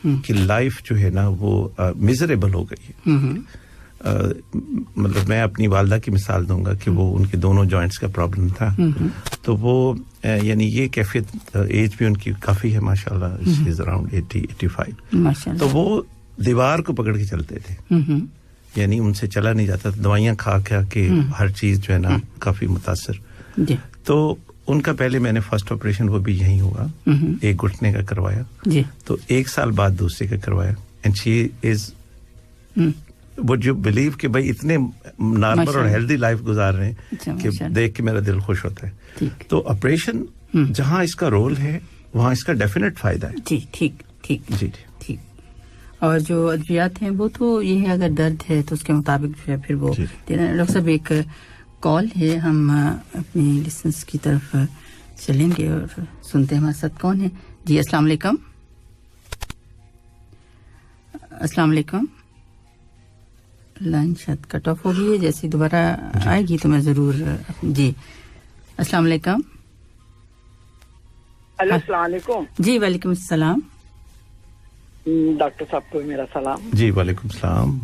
की लाइफ जो है ना वो मिजरेबल हो गई है, मतलब मैं अपनी वालदा की मिसाल दूंगा कि वो उनके दोनों जॉइंट्स का प्रॉब्लम था, तो वो यानी ये कैफियत, एज भी उनकी काफी है माशाल्लाह, इज अराउंड 80-85, तो वो दीवार को पकड़ के चलते थे, यानी उनसे चला नहीं जाता था, दवाइयां खा के हर चीज जो है ना काफी मुतासर। तो उनका पहले मैंने फर्स्ट ऑपरेशन वो भी यही हुआ, एक घुटने का करवाया, तो 1 साल बाद दूसरे का करवाया, and she is would you believe कि भाई इतने नॉर्मल और हेल्दी लाइफ गुजार रहे हैं कि देख के मेरा दिल खुश होता है। तो ऑपरेशन जहां इसका रोल है वहां इसका डेफिनेट फायदा है। जी ठीक ठीक जी ठीक। और जो अद्वियात हैं वो तो ये है, अगर दर्द है तो उसके मुताबिक जो है फिर वो देना। डॉक्टर साहब, एक कॉल है, हम अपनी लिसनर्स की तरफ चलेंगे और सुनते हैं हमारे साथ कौन है। जी अस्सलाम वालेकुम। अस्सलाम वालेकुम। लाइन शायद कट ऑफ हो गई है, जैसे दोबारा आएगी तो मैं जरूर। जी अस्सलाम वालेकुम। अस्सलाम वालेकुम। जी वालेकुम सलाम। डॉक्टर साहब को मेरा सलाम। जी वालेकुम सलाम।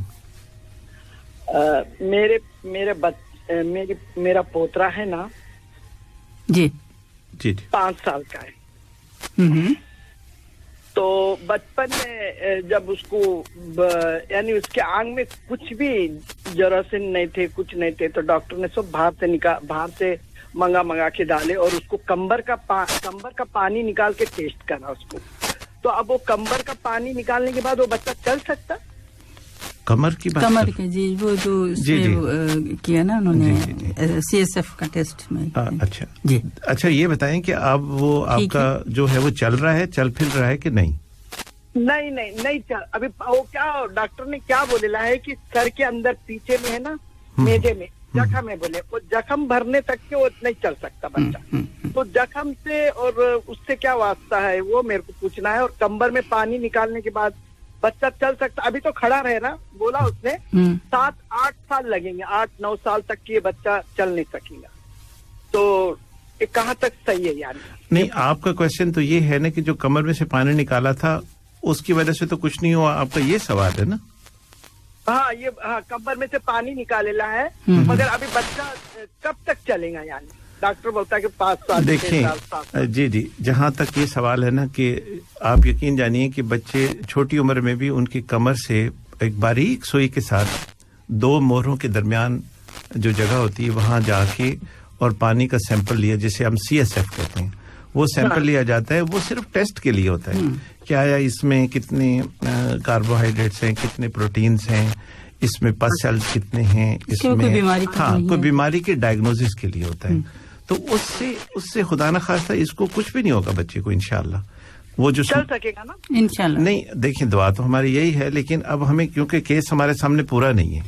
मेरा पोतरा है ना जी जी 5 साल का है। तो बचपन में जब उसको यानी उसके आंग में कुछ भी जरासीम नहीं थे, कुछ नहीं थे, तो डॉक्टर ने सब बाहर से मंगा के डाले और उसको कंबर का पानी निकाल के टेस्ट करा उसको। तो अब वो कंबर का पानी निकालने के बाद वो बच्चा चल सकता? कमर की बात, कमर के जी, वो जो किया ना उन्होंने CSF का टेस्ट में। अच्छा जी। अच्छा, ये बताएं कि अब वो आपका जो है वो चल रहा है, चल फिर रहा है कि नहीं? नहीं चल। अभी वो क्या डॉक्टर ने क्या बोलेला है कि सर के अंदर पीछे में है ना मेजे में जख्म है, बोले वो जख्म भरने तक के वो नहीं चल सकता बच्चा। तो जख्म से और उससे क्या वास्ता है वो मेरे को पूछना है। और कंबर में पानी निकालने के बाद बच्चा चल सकता? अभी तो खड़ा रहे ना, बोला उसने 7-8 साल लगेंगे, 8-9 साल तक ये बच्चा चल नहीं सकेगा। तो ये कहाँ तक सही है? यानी नहीं, आपका क्वेश्चन तो ये है ना कि जो कमर में से पानी निकाला था उसकी वजह से तो कुछ नहीं हुआ, आपका ये सवाल है ना? हाँ, कमर में से पानी निकालेला है, मगर अभी बच्चा कब तक चलेगा? यानी डॉक्टर बोलता है कि 5 साल। देखिए जी, जहाँ तक ये सवाल है ना कि आप यकीन जानिए कि बच्चे छोटी उम्र में भी उनकी कमर से एक बारीक सुई के साथ 2 मोहरों के दरमियान जो जगह होती है वहां जाके और पानी का सैंपल लिया, जिसे हम CSF कहते हैं, वो सैंपल लिया जाता है, वो सिर्फ टेस्ट के लिए होता है कि आया इसमें कितने कार्बोहाइड्रेट्स हैं, कितने प्रोटीन्स हैं, इसमें पस सेल्स कितने हैं, इसमें कोई बीमारी के डायग्नोसिस के लिए होता है। तो उससे खुदा न खास्ता इसको कुछ भी नहीं होगा बच्चे को, इंशाल्लाह वो जो चल सकेगा ना, इंशाल्लाह। नहीं देखिए, दुआ तो हमारी यही है, लेकिन अब हमें क्योंकि केस हमारे सामने पूरा नहीं है,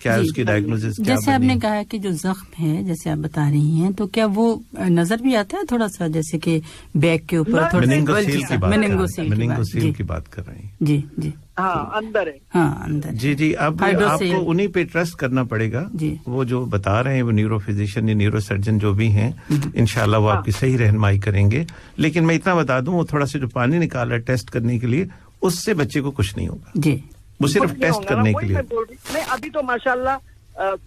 क्या है उसकी डायग्नोसिस, क्या जैसे आपने कहा कि जो जख्म है, जैसे आप बता रही हैं, तो क्या वो नजर भी आता है थोड़ा सा, जैसे कि बैक के ऊपर थोड़ा मेनिंगोसील की बात कर रहे हैं? जी जी, हाँ अंदर है, हाँ अंदर। जी जी, अब आपको उन्हीं पे ट्रस्ट करना पड़ेगा, वो जो बता रहे हैं, वो न्यूरो फिजिशियन या न्यूरो सर्जन जो भी हैं, इंशाल्लाह वो आपकी सही रहनुमाई करेंगे। लेकिन मैं इतना बता दूं, वो थोड़ा सा जो पानी निकाला टेस्ट करने के लिए, उससे बच्चे को कुछ नहीं होगा जी, वो सिर्फ टेस्ट करने के लिए। नहीं, अभी तो माशाल्लाह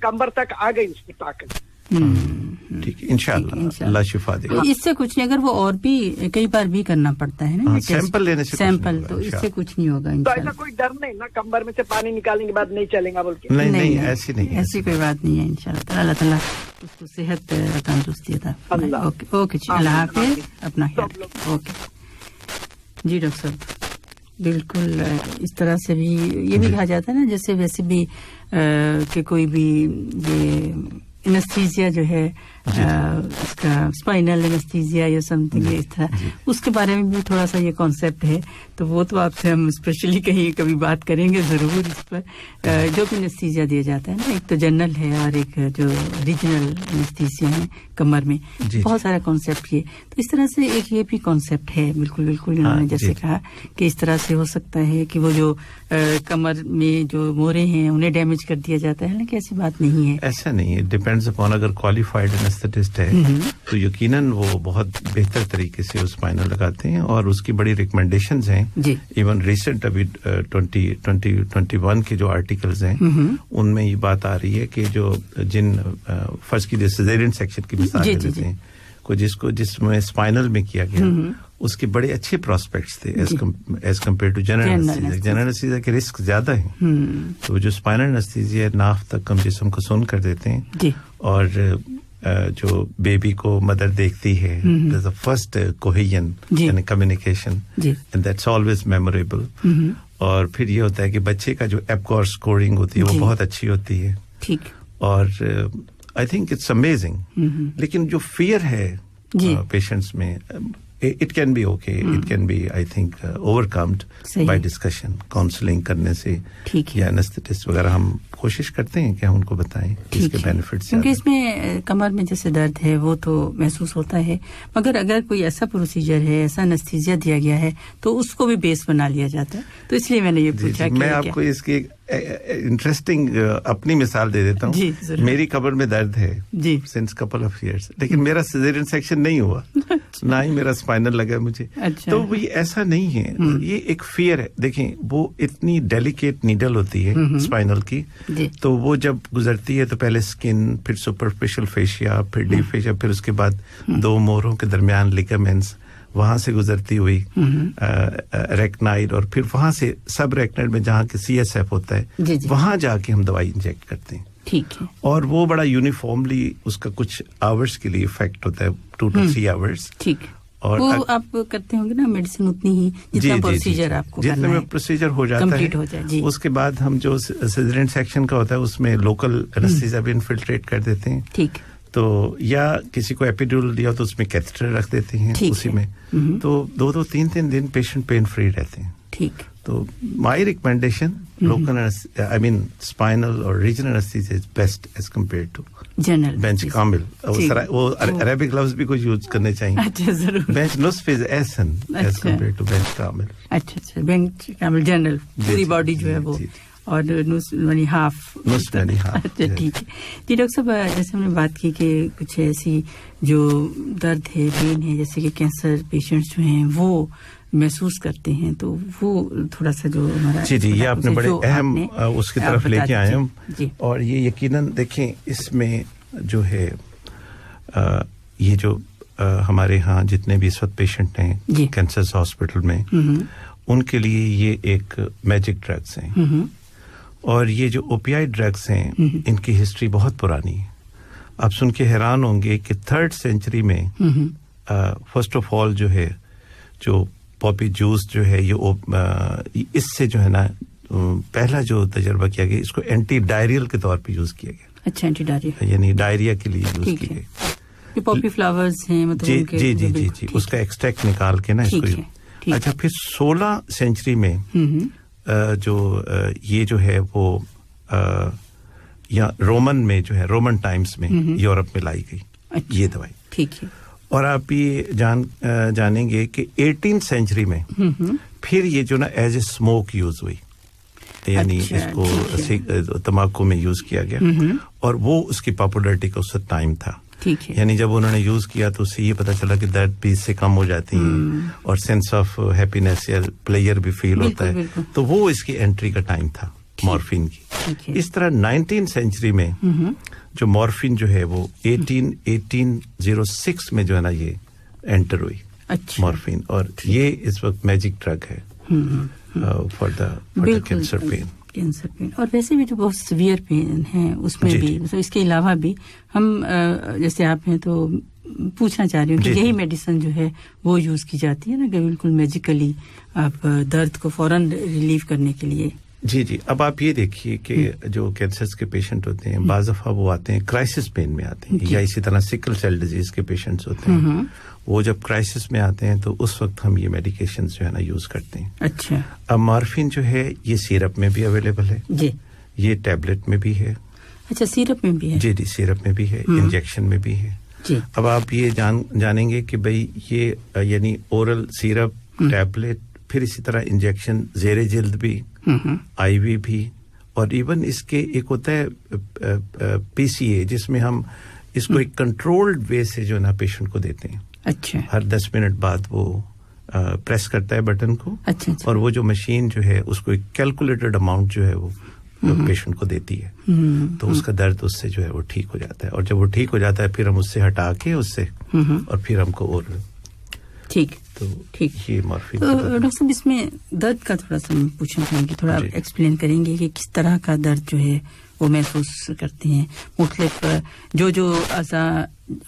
कमर तक आ गई उसकी ताकत। ठीक है, इंशाल्लाह अल्लाह शिफा देगा। इससे कुछ नहीं, अगर वो और भी कई बार भी करना पड़ता है ना, सैंपल लेने से सैंपल, तो इससे कुछ नहीं होगा। तो ऐसा कोई डर नहीं ना, कमर में से पानी निकालने के बाद नहीं चलेगा बोल के? नहीं, ऐसी नहीं, ऐसी कोई बात नहीं है। इंशाल्लाह अल्लाह ताला उसको सेहत तंदुरुस्ती अता फरमाए। ओके जी, अल्लाह हाफिज, अपना ख्याल। ओके जी डॉक्टर साहब, बिल्कुल इस तरह से भी ये भी कहा जाता है ना, जैसे वैसे भी कि कोई भी ये एनेस्थीसिया जो है, इसका स्पाइनल एनेस्थीसिया या समथिंग इस तरह, उसके बारे में भी थोड़ा सा ये कॉन्सेप्ट है, तो वो तो आपसे हम स्पेशली कभी बात करेंगे जरूर इस पर। जो भी एनेस्थीसिया दिया जाता है ना, एक तो जनरल है और एक जो रीजनल एनेस्थीसिया है कमर में, बहुत सारा कॉन्सेप्ट ये, तो इस तरह से एक ये भी कॉन्सेप्ट है। बिल्कुल बिल्कुल, इन्होंने जैसे कहा कि इस तरह से हो सकता है कि वो जो कमर में जो मोरे हैं उन्हें डैमेज कर दिया जाता है, लेकिन ऐसी बात नहीं है। ऐसा नहीं है, डिपेंड्स अपॉन, अगर क्वालिफाइड एनेस्थेटिस्ट है तो यकीनन वो बहुत बेहतर तरीके से उस स्पाइनल लगाते हैं, और उसकी बड़ी रिकमेंडेशंस हैं। इवन रिसेंट अभी 2021 के जो आर्टिकल्स हैं उनमें ये बात आ रही है कि जो जिन फर्स्ट की सिजेरियन सेक्शन की मिसाल देते हैं, को जिसमें स्पाइनल में किया गया, उसके बड़े अच्छे प्रोस्पेक्ट्स थे as compare to general anaesthesia. General anaesthesia के रिस्क ज्यादा है, तो जो स्पाइनल एनेस्थीसिया नाफ तक हम जिस्म को सुन कर देते हैं, और जो बेबी को मदर देखती है, there's a first cohesion and communication, and that's always memorable. और फिर ये होता है कि बच्चे का जो एपगॉर स्कोरिंग होती है वो बहुत अच्छी होती है, ठीक, और आई थिंक इट्स अमेजिंग। लेकिन जो फियर है पेशेंट्स में, it can be okay, it can be, I think, overcome by discussion, counseling करने से, या एनेस्थेटिस्ट वगैरह हम कोशिश करते हैं कि हम उनको बताएं इसके बेनिफिट्स। क्योंकि इसमें कमर में जैसे दर्द है वो तो महसूस होता है, मगर अगर कोई ऐसा प्रोसीजर है, ऐसा एनेस्थीसिया दिया गया है, तो उसको भी बेस बना लिया जाता है। तो इसलिए मैंने ये पूछा। मैं आपको इसकी इंटरेस्टिंग अपनी मिसाल दे देता हूँ। मेरी कमर में दर्द है सिंस कपल ऑफ इयर्स, लेकिन मेरा सिजेरियन सेक्शन नहीं हुआ, ना ही मेरा स्पाइनल लगा मुझे। तो वो ऐसा नहीं है, ये एक फियर है। देखें, वो इतनी डेलिकेट नीडल होती है स्पाइनल की, तो वो जब गुजरती है तो पहले स्किन, फिर सुपरफिशियल फेशिया, फिर डीप फेशिया, फिर उसके बाद दो मोरों के दरमियान लिगामेंट्स, वहां से गुजरती हुई रेक्नाइड, और फिर वहां से सब रेक्नाइड में जहाँ के CSF होता है, वहां जाके हम दवाई इंजेक्ट करते हैं। ठीक है। और वो बड़ा यूनिफॉर्मली उसका कुछ आवर्स के लिए इफेक्ट होता है, 2 to 3 आवर्स। ठीक। और वो आप करते होंगे ना मेडिसिन उतनी ही जितना प्रोसीजर आपको करना है, जितने में प्रोसीजर हो जाता है, उसके बाद हम जो सिजेरियन सेक्शन का होता है उसमें लोकल एनेस्थीसिया भी इन्फिल्ट्रेट कर देते हैं। ठीक। तो या किसी को एपिड्यूरल दिया तो उसमें कैथेटर रख देते हैं उसी में, तो 2-3 दिन पेशेंट पेन फ्री रहते हैं। ठीक। तो my recommendation, local I mean spinal और regional anaesthesia is best as compare to general बेंच कामिल। वो अरेबिक लफ्ज भी कुछ यूज करने चाहिए। अच्छा, जरूर। बेंच नुस्फ इज एहसन एज कंपेयर टू बेंच कामिल। अच्छा, बेंच कामिल जनरल पूरी बॉडी जो है वो, और नुस्फ हाफ। अच्छा, ठीक है जी। डॉक्टर साहब, जैसे हमने बात की कि कुछ ऐसी जो दर्द है, पेन है, जैसे कि कैंसर पेशेंट्स जो हैं वो महसूस करते हैं, तो वो थोड़ा सा जो हमारा जी ये आपने बड़े अहम उसकी तरफ लेके आए हम। और ये यकीनन देखें, इसमें जो है ये जो हमारे यहाँ जितने भी इस वक्त पेशेंट हैं कैंसर हॉस्पिटल में, उनके लिए ये एक मैजिक ड्रग्स हैं। और ये जो ओपियाइड ड्रग्स हैं, इनकी हिस्ट्री बहुत पुरानी है। आप सुन के हैरान होंगे कि 3rd सेंचुरी में फर्स्ट ऑफ ऑल जो है जो पॉपी जूस जो है ये इससे जो है ना पहला जो तजर्बा किया गया इसको एंटी डायरियल के तौर पे यूज किया गया. अच्छा, एंटी डायरियल यानी डायरिया के लिए यूज की गई. ये पॉपी फ्लावर्स हैं मतलब जी उसका एक्सट्रैक्ट निकाल के ना इसको. अच्छा, फिर 16 सेंचुरी में जो ये जो है वो या रोमन में जो है रोमन टाइम्स में यूरोप में लाई गई. अच्छा, ये दवाई. ठीक है. और आप ये जानेंगे कि 18th सेंचुरी में फिर ये जो ना एज ए स्मोक यूज हुई, यानी इसको तंबाकू में यूज किया गया और वो उसकी पॉपुलैरिटी का उस टाइम था. ठीक है. यानी जब उन्होंने यूज किया तो उससे ये पता चला कि दर्द भी इससे कम हो जाती है और सेंस ऑफ हैप्पीनेस या प्लेजर भी फील होता है. तो वो इसकी एंट्री का टाइम था मॉर्फिन की. इस तरह 19th सेंचुरी में जो मॉर्फिन जो है वो 1806 में जो है ना ये एंटर हुई. अच्छा. मॉर्फिन, और ये इस वक्त मैजिक ड्रग है फॉर द कैंसर पेन. और वैसे भी जो बहुत सीवियर पेन है उसमें भी तो इसके अलावा भी हम जैसे आप हैं तो पूछना चाह रही हूँ कि यही मेडिसिन जो है वो यूज की जाती है ना कि बिल्कुल मैजिकली आप दर्द को फौरन रिलीव करने के लिए. जी. अब आप ये देखिए कि जो कैंसर के पेशेंट होते हैं बाज़ दफ़ा वो आते हैं क्राइसिस पेन में आते हैं, या इसी तरह सिकल सेल डिजीज के पेशेंट्स होते हैं. वो जब क्राइसिस में आते हैं तो उस वक्त हम ये मेडिकेशन जो है ना यूज करते हैं. अच्छा. अब मॉर्फिन जो है ये सिरप में भी अवेलेबल है जी, ये टैबलेट में भी है. अच्छा, सिरप में भी है. जी, सिरप में भी है, इंजेक्शन में भी है जी. अब आप ये जानेंगे कि भाई ये यानी ओरल सिरप, टैबलेट, फिर इसी तरह इंजेक्शन, ज़ेरे जिल्द भी, आईवी भी, और इवन इसके एक होता है पीसीए जिसमें हम इसको एक कंट्रोल्ड वे से जो ना पेशेंट को देते हैं. अच्छा. हर 10 मिनट बाद वो प्रेस करता है बटन को. अच्छा. और वो जो मशीन जो है उसको एक कैलकुलेटेड अमाउंट जो है वो पेशेंट को देती है. तो उसका दर्द उससे जो है वो ठीक हो जाता है, और जब वो ठीक हो जाता है फिर हम उससे हटा के उससे और फिर हमको और ठीक ये मॉर्फिन. तो डॉक्टर साहब इसमें दर्द का थोड़ा सा पूछना चाहेंगे, थोड़ा एक्सप्लेन करेंगे कि किस तरह का दर्द जो है वो महसूस करते हैं. मुख्तलिफ जो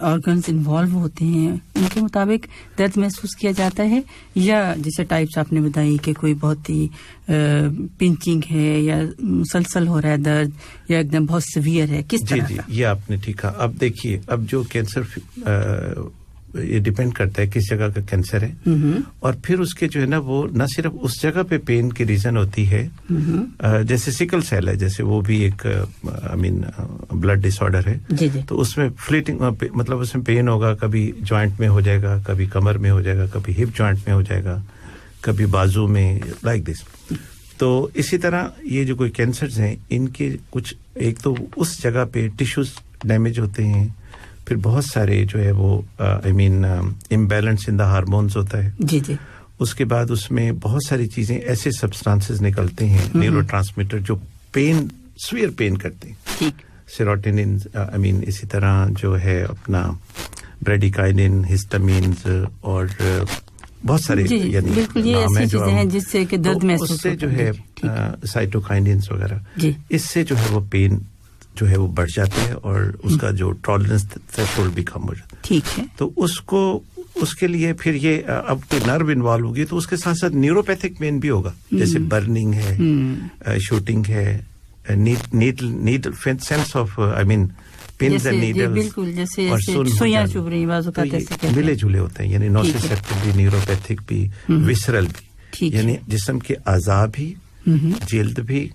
ऑर्गन्स इन्वॉल्व होते हैं उनके मुताबिक दर्द महसूस किया जाता है, या जैसे टाइप्स आपने बताई कि कोई बहुत ही पिंचिंग है या मुसलसल हो रहा है दर्द, या एकदम बहुत सीवियर है, किस तरह का? ये आपने ठीक कहा. अब देखिए, अब जो कैंसर ये डिपेंड करता है किस जगह का कैंसर है, और फिर उसके जो है ना वो न सिर्फ उस जगह पे पेन की रीजन होती है. जैसे सिकल सेल है, जैसे वो भी एक ब्लड डिसऑर्डर है. जी. तो उसमें फ्लीटिंग मतलब उसमें पेन होगा, कभी जॉइंट में हो जाएगा, कभी कमर में हो जाएगा, कभी हिप जॉइंट में हो जाएगा, कभी बाजू में, लाइक दिस. तो इसी तरह ये जो कोई कैंसर्स हैं इनके कुछ एक तो उस जगह पे टिश्यूज डैमेज होते हैं, फिर बहुत सारे जो है वो इम्बैलेंस इन द हार्मोन्स होता है. जी. उसके बाद उसमें बहुत सारी चीजें ऐसे सब्सटेंसेस निकलते हैं न्यूरोट्रांसमीटर जो पेन स्वीयर पेन करते हैं. ठीक. सेरोटोनिन इसी तरह जो है अपना ब्रेडिकाइनिन, हिस्टामिन्स और बहुत सारे यानी नाम है जो हैं जिससे कि दर्द महसूस होता है. उससे जो है साइटोकाइनिन्स वगैरह, इससे जो है वो पेन जो है वो बढ़ जाते हैं और उसका जो टॉलरेंस थ्रेशोल्ड भी कम हो जाता है. ठीक है. तो उसके लिए फिर ये अब कोई नर्व इन्वॉल्व होगी तो उसके साथ साथ न्यूरोपैथिक पेन भी होगा, जैसे बर्निंग है, शूटिंग है, needle sense of pins and needles, बिल्कुल जैसे सुइयां चुभ रही बाजू का, कैसे मिले जुले होते हैं, यानी नोसिसेप्टिव भी, न्यूरोपैथिक भी, विसरल भी, यानी जिस्म के अज़ा भी, जिल्द भी,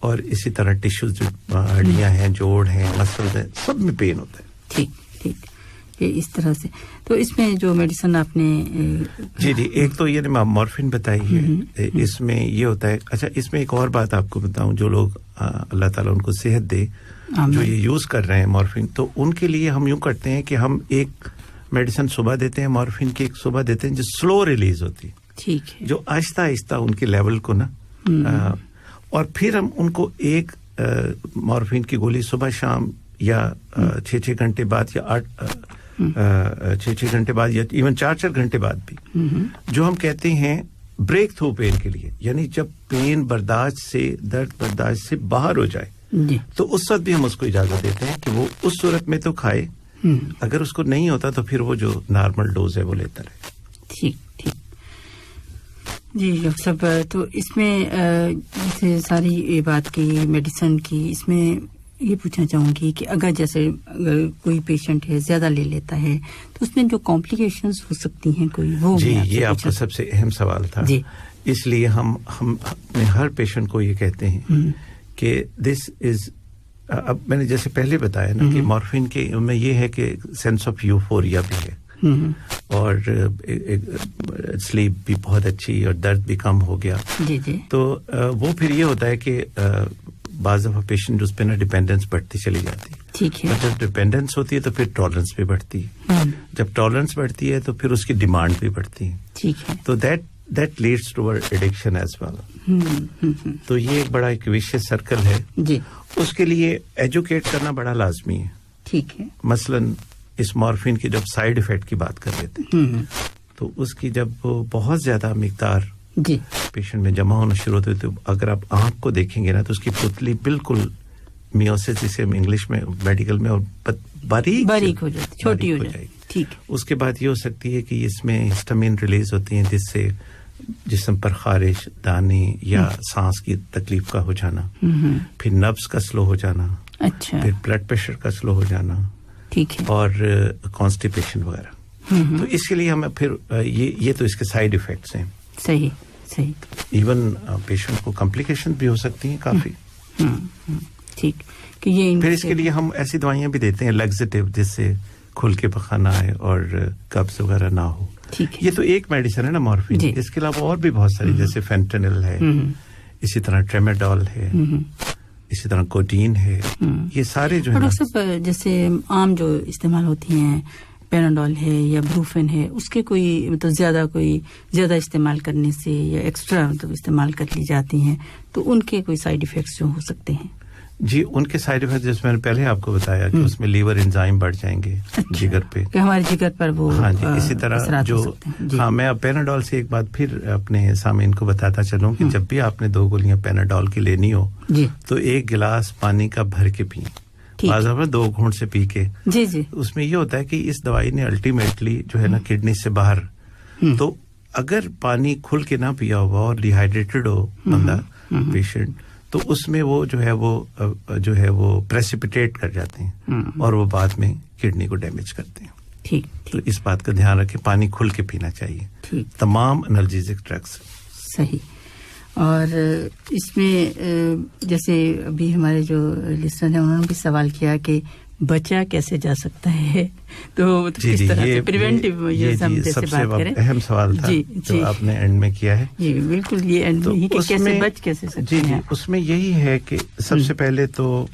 और इसी तरह टिश्यूज जो हड्डियां हैं, जोड़ हैं, मसल्स हैं, सब में पेन होता है. ठीक. ये इस तरह से. तो इसमें जो मेडिसिन आपने जी एक तो ये मॉर्फिन बताई है, इसमें ये होता है. अच्छा, इसमें एक और बात आपको बताऊं, जो लोग अल्लाह ताला उनको सेहत दे जो ये यूज कर रहे हैं मॉर्फिन, तो उनके लिए हम यूं करते हैं कि हम एक मेडिसिन सुबह देते हैं, मॉर्फिन की एक सुबह देते हैं जो स्लो रिलीज होती है. ठीक है. जो आहिस्ता आहिस्ता उनके लेवल को ना और फिर हम उनको एक मॉर्फिन की गोली सुबह शाम या 6-6 घंटे बाद या 6-6 घंटे बाद या इवन 4-4 घंटे बाद भी, जो हम कहते हैं ब्रेक थ्रू पेन के लिए, यानी जब पेन बर्दाश्त से, दर्द बर्दाश्त से बाहर हो जाए, تو اس وقت بھی ہم اس کو اجازت دیتے ہیں کہ وہ اس صورت میں تو کھائے, اگر اس کو نہیں ہوتا تو پھر وہ جو نارمل ڈوز ہے وہ لیتا رہے. ٹھیک ٹھیک جی ڈاکٹر صاحب, تو اس میں جیسے ساری بات کی میڈیسن کی, اس میں یہ پوچھنا چاہوں گی کہ اگر جیسے اگر کوئی پیشنٹ ہے زیادہ لے لیتا ہے تو اس میں جو کمپلیکیشنز ہو سکتی ہیں کوئی, وہ جی یہ آپ کا سب سے اہم سوال تھا. جی اس لیے ہم ہر پیشنٹ کو یہ کہتے ہیں کہ دس از, اب میں نے جیسے پہلے بتایا نا کہ مورفین کے میں یہ ہے کہ سینس آف یوفوریا بھی ہے اور سلیپ بھی بہت اچھی اور درد بھی کم ہو گیا. جی جی تو وہ پھر یہ ہوتا ہے کہ بعض دفعہ پیشنٹ اس پہ نا ڈپینڈنس بڑھتی چلی جاتی ہے. ٹھیک ہے. جب ڈپینڈنس ہوتی ہے تو پھر ٹالرنس بھی بڑھتی ہے. جب ٹالرنس بڑھتی ہے تو پھر اس کی ڈیمانڈ بھی بڑھتی ہے. ٹھیک ہے. تو that leads to addiction as well. تو یہ ایک بڑا ایک ویشیس سرکل ہے. جی اس کے لیے ایجوکیٹ کرنا بڑا لازمی ہے. ٹھیک ہے. مثلاً اس مورفین کی جب سائیڈ افیکٹ کی بات کر لیتے ہیں تو اس کی جب بہت زیادہ مقدار جی پیشنٹ میں جمع ہونا شروع ہوتے تو اگر آپ آنکھ کو دیکھیں گے نا تو اس کی پتلی بالکل میوسس جسے ہم انگلش میں میڈیکل میں باریک ہو جاتی, چھوٹی ہو جائے گی. ٹھیک. اس کے بعد یہ ہو سکتی ہے کہ اس میں ہسٹامین ریلیز ہوتی ہیں جس سے جسم پر خارش, دانے یا سانس کی تکلیف کا ہو جانا, پھر نبض کا سلو ہو جانا, اچھا, پھر بلڈ پریشر کا سلو ہو جانا, ٹھیک ہے, اور کانسٹیپیشن وغیرہ. تو اس کے لیے ہمیں پھر یہ تو اس کے سائیڈ ایفیکٹس ہیں. صحیح صحیح. ایون پیشنٹ کو کمپلیکیشن بھی ہو سکتی ہیں کافی. ٹھیک. کہ یہ پھر اس کے لیے ہم ایسی دوائیاں بھی دیتے ہیں لیگزیٹو جس سے کھل کے پخانہ آئے اور قبض وغیرہ نہ ہو. یہ تو ایک میڈیسن ہے نا مورفین. اس کے علاوہ اور بھی بہت ساری جیسے فینٹنل ہے, اسی طرح ٹریمیڈول ہے, اسی طرح کوڈین ہے. یہ سارے جو ہے جیسے عام جو استعمال ہوتی ہیں پیناڈول ہے یا بروفین ہے, اس کے کوئی مطلب زیادہ استعمال کرنے سے یا ایکسٹرا مطلب استعمال کر لی جاتی ہیں تو ان کے کوئی سائیڈ ایفیکٹس جو ہو سکتے ہیں؟ جی ان کے سائیڈ ایفیکٹ جیسے میں نے پہلے آپ کو بتایا کہ اس میں لیور انزائم بڑھ جائیں گے جگر پہ, کہ ہمارے جگر پر وہ. ہاں جی. اسی طرح جو ہاں میں اب پیناڈول سے ایک بات پھر اپنے سامعین کو بتاتا چلوں کہ جب بھی آپ نے 2 گولیاں پیناڈول کی لینی ہو تو 1 گلاس پانی کا بھر کے پئیں, بعض دفعہ 2 گھونٹ سے پی کے. جی جی. اس میں یہ ہوتا ہے کہ اس دوائی نے الٹیمیٹلی جو ہے نا کڈنی سے باہر, تو اگر پانی کھل کے نہ پیا ہوا اور ڈی ہائیڈریٹڈ ہو بندہ پیشنٹ تو اس میں وہ جو ہے وہ پریسیپیٹیٹ کر جاتے ہیں اور وہ بعد میں کڈنی کو ڈیمیج کرتے ہیں. ٹھیک. تو اس بات کا دھیان رکھیں, پانی کھل کے پینا چاہیے. تمام انرجیزک ڈرگس. صحیح. اور اس میں جیسے ابھی ہمارے جو لسنر ہیں انہوں نے بھی سوال کیا کہ بچا کیسے جا سکتا ہے, تو کس طرح سے پریونٹیو میجرز ہم جیسے بات کریں. اہم سوال تھا جو آپ نے اینڈ میں کیا ہے. جی بالکل, یہ اینڈ میں کہ کیسے بچ کیسے سکتے ہیں. جی اس میں یہی ہے کہ سب سے پہلے تو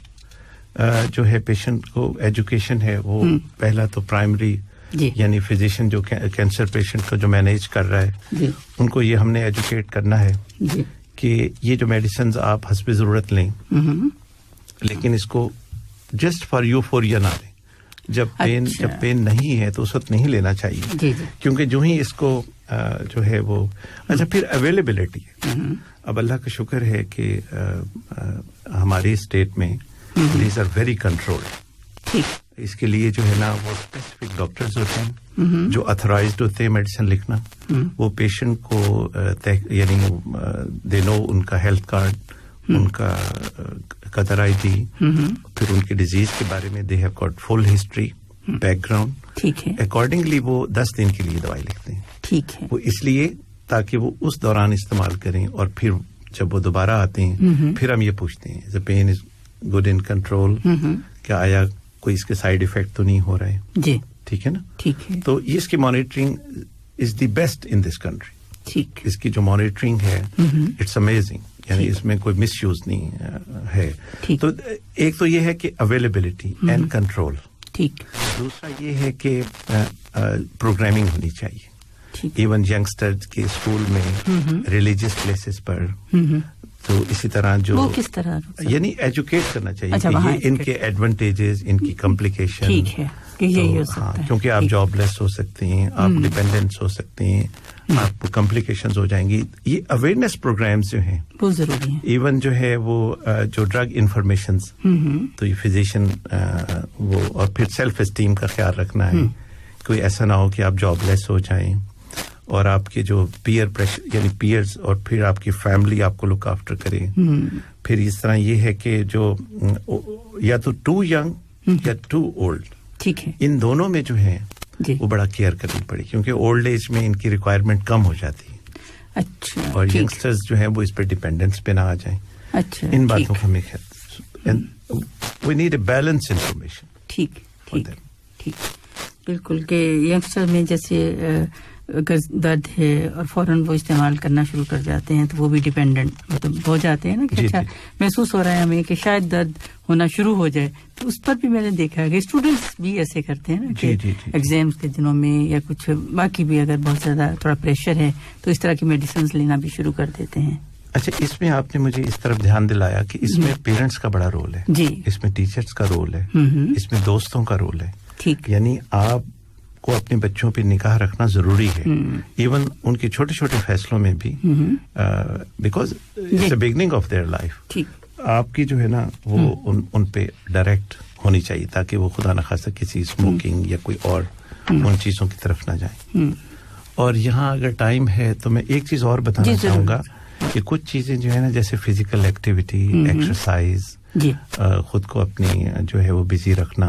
جو ہے پیشنٹ کو ایجوکیشن ہے وہ پہلا تو پرائمری یعنی فزیشین جو کینسر پیشنٹ کو جو مینیج کر رہا ہے ان کو یہ ہم نے ایجوکیٹ کرنا ہے کہ یہ جو میڈیسنز آپ حسب ضرورت لیں, لیکن اس کو جسٹ فار یوفوریا نہ لیں. جب پین نہیں ہے تو اس وقت نہیں لینا چاہیے, کیونکہ جو ہی اس کو جو ہے وہ. اچھا پھر اویلیبلٹی ہے. اب اللہ کا شکر ہے کہ ہماری اسٹیٹ میں دیز آر ویری کنٹرولڈ. اس کے لیے جو ہے نا وہ اسپیسیفک ڈاکٹرز ہوتے ہیں جو اتھرائزڈ ہوتے ہیں میڈیسن لکھنا. وہ پیشنٹ کو یعنی دے نو ان کا ہیلتھ کارڈ, ان کا قدر آئی ڈی, پھر ان کی ڈیزیز کے بارے میں they have got full history background. ٹھیک ہے. اکارڈنگلی وہ 10 دن کے لیے دوائی لکھتے ہیں. ٹھیک ہے. وہ اس لیے تاکہ وہ اس دوران استعمال کریں, اور پھر جب وہ دوبارہ آتے ہیں پھر ہم یہ پوچھتے ہیں the pain is good in control, کہ آیا کوئی اس کے سائیڈ افیکٹ تو نہیں ہو رہے. جی ٹھیک ہے نا. ٹھیک ہے. تو اس کی monitoring is the best in this country. ٹھیک. اس کی جو مانیٹرنگ ہے اٹس امیزنگ, یعنی اس میں کوئی مس یوز نہیں ہے. تو ایک تو یہ ہے کہ اویلیبلٹی اینڈ کنٹرول. ٹھیک. دوسرا یہ ہے کہ پروگرامنگ ہونی چاہیے. ایون یگسٹر کے اسکول میں, ریلیجیس پلیسز پر. تو اسی طرح جو کس طرح یعنی ایجوکیٹ کرنا چاہیے کہ یہ ان کے ایڈوانٹیجز, ان کی کمپلیکیشن, कि यही हो सकता है, क्योंकि आप जॉबलेस हो सकते हैं, आप डिपेंडेंट्स हो सकते हैं, आपको कॉम्प्लिकेशंस हो जाएंगी. ये अवेयरनेस प्रोग्राम्स जो हैं बहुत जरूरी हैं. इवन जो है वो जो ड्रग इंफॉर्मेशंस, तो ये फिजिशियन वो, और फिर सेल्फ एस्टीम का ख्याल रखना है. कोई ऐसा ना हो कि आप जॉबलेस हो जाएं और आपके जो पीयर प्रेशर यानी पीयर्स और फिर आपकी फैमिली आपको लुक आफ्टर करे. फिर इस तरह ये है कि जो या तो टू यंग या टू ओल्ड, ठीक है, इन दोनों में जो है वो बड़ा केयर करनी पड़ी, क्योंकि ओल्ड एज में इनकी रिक्वायरमेंट कम हो जाती है. अच्छा. और यंगस्टर्स जो है वो इस पर डिपेंडेंस पे ना आ जाएं. अच्छा. इन बातों का हमें we need a balance information. ठीक ठीक ठीक, बिल्कुल. के यंगस्टर में जैसे अगर दर्द है और फौरन वो इस्तेमाल करना शुरू कर जाते हैं तो वो भी डिपेंडेंट मतलब हो जाते हैं ना कि अच्छा महसूस हो रहा है हमें कि शायद दर्द होना शुरू हो जाए. तो उस पर भी मैंने देखा है कि स्टूडेंट्स भी ऐसे करते हैं ना कि एग्जाम्स के दिनों में या कुछ बाकी भी अगर बहुत ज्यादा थोड़ा प्रेशर है तो इस तरह की मेडिसिन लेना भी शुरू कर देते हैं. अच्छा, इसमें आपने मुझे इस तरफ ध्यान दिलाया कि इसमें पेरेंट्स का बड़ा रोल है जी, इसमें टीचर्स का रोल है, इसमें दोस्तों का रोल है. ठीक, यानी आप को अपने बच्चों पे निगाह रखना जरूरी है, इवन उनके छोटे छोटे फैसलों में भी, because it's the beginning of their life. ठीक, आपकी जो है ना वो उन पे डायरेक्ट होनी चाहिए ताकि वो खुदा न खास्ता किसी स्मोकिंग या कोई और उन चीजों की तरफ ना जाए. और यहाँ अगर टाइम है तो मैं एक चीज और बताना चाहूंगा कि कुछ चीजें जो है ना जैसे फिजिकल एक्टिविटी, एक्सरसाइज, खुद को अपनी जो है वो बिजी रखना,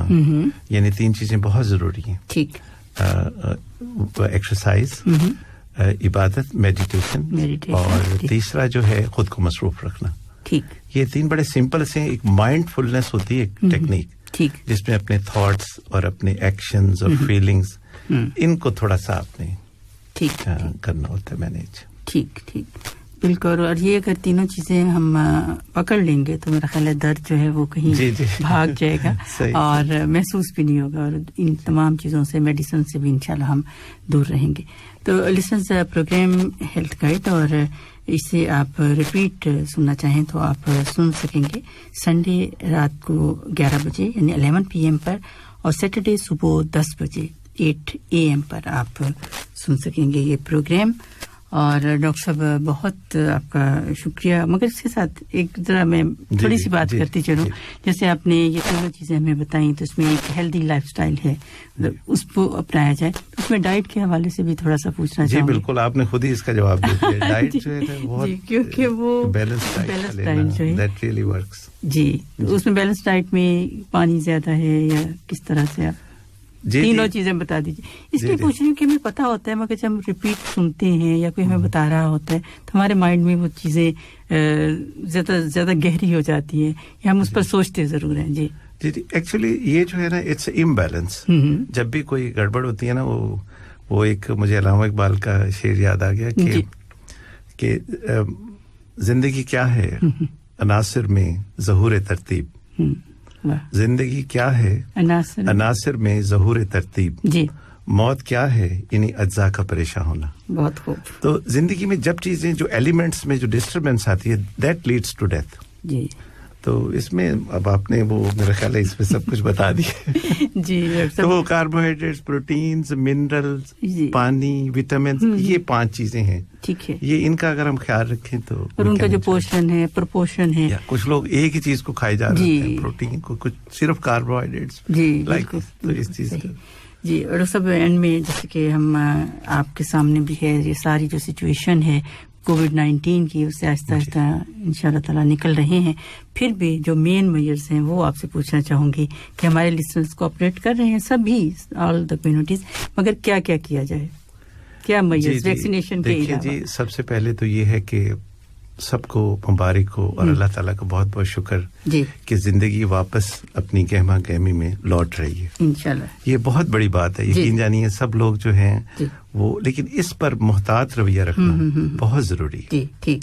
यानी 3 चीजें बहुत जरूरी हैं. ठीक, एक्सरसाइज, इबादत, मेडिटेशन, और तीसरा जो है खुद को मसरूफ रखना. ठीक, ये 3 बड़े सिंपल से एक माइंडफुलनेस होती है, एक टेक्निक, ठीक, जिसमें अपने थॉट्स और अपने एक्शंस और फीलिंग्स इनको थोड़ा सा आपने ठीक करना होता है मैनेज. ठीक ठीक, बिल्कुल. और ये अगर तीनों चीजें हम पकड़ लेंगे तो मेरा ख्याल है दर्द जो है वो कहीं भाग जाएगा और महसूस भी नहीं होगा, और इन तमाम चीजों से, मेडिसिन से भी इंशाल्लाह हम दूर रहेंगे. तो लिसनर्स, प्रोग्राम हेल्थ गाइड, और इसे आप रिपीट सुनना चाहें तो आप सुन सकेंगे संडे रात को 11 बजे यानी 11 PM पर, और सैटरडे सुबह 10 बजे 8 AM पर आप सुन सकेंगे ये प्रोग्राम. और डॉक्टर साहब बहुत आपका शुक्रिया. मगर इसके साथ एक जरा मैं थोड़ी सी बात करती चलूं. जैसे आपने ये दोनों चीजें हमें बताई तो इसमें एक हेल्दी लाइफस्टाइल है, उसको अपनाया जाए, तो उसमें डाइट के हवाले से भी थोड़ा सा पूछना चाहूंगी. जी बिल्कुल, आपने खुद ही इसका जवाब दे दिया. डाइट जो है बहुत, क्योंकि वो बैलेंस डाइट जो है दैट रियली वर्क्स. जी, उसमें बैलेंस डाइट में पानी ज्यादा है या किस तरह से आप तीनों चीजें बता दीजिए. इसलिए पूछ रही हूँ कि हमें पता होता है मगर जब हम रिपीट सुनते हैं या कोई हमें बता रहा होता है तो हमारे माइंड में वो चीजें ज्यादा गहरी हो जाती है या हम उस पर सोचते जरूर हैं. जी जी, एक्चुअली ये जो है ना इट्स इम्बैलेंस. जब भी कोई गड़बड़ होती है ना, वो एक मुझे अल्लामा इकबाल का शेर याद आ गया कि जिंदगी क्या है अनासिर में ज़हूर तरतीब. जिंदगी क्या है अनासिर में ज़हूर तरतीब. जी, मौत क्या है इन्हीं अज्जा का परेशान होना. बहुत खूब. तो जिंदगी में जब चीजें जो एलिमेंट्स में जो डिस्टर्बेंस आती है दैट लीड्स टू डेथ. जी, तो इसमें अब आपने वो मेरा ख्याल है इसमें सब कुछ बता दिया. जी, तो वो कार्बोहाइड्रेट्स, प्रोटीन्स, मिनरल्स, पानी, विटामिन, ये 5 चीजें हैं. ठीक है, ये इनका अगर हम ख्याल रखें तो, और उनका जो पोषण है, प्रपोर्शन है. कुछ लोग एक ही चीज को खाए जा रहे हैं, प्रोटीन को, कुछ सिर्फ कार्बोहाइड्रेट्स. जी, तो इस चीज जी. और सब एंड में जैसे कि हम आपके सामने भी है ये सारी जो सिचुएशन है कोविड-19 की, उससे आहिस्ता आहिस्ता इंशाल्लाह ताला निकल रहे हैं. फिर भी जो मेन मेजर्स हैं वो आपसे पूछना चाहूंगी कि हमारे लिसनर्स कोऑपरेट कर रहे हैं सभी, ऑल द कम्युनिटीज, मगर क्या क्या किया जाए, क्या मेजर्स वैक्सीनेशन के अलावा? जी, सबसे पहले तो ये है कि सबको मुबारक हो और अल्लाह ताला का बहुत बहुत शुक्र कि जिंदगी वापस अपनी गहमा गहमी में लौट रही है इंशाल्लाह. ये बहुत बड़ी बात है, यकीन जानिए सब लोग जो हैं वो, लेकिन इस पर मुहतात रवैया रखना बहुत जरूरी है. ठीक,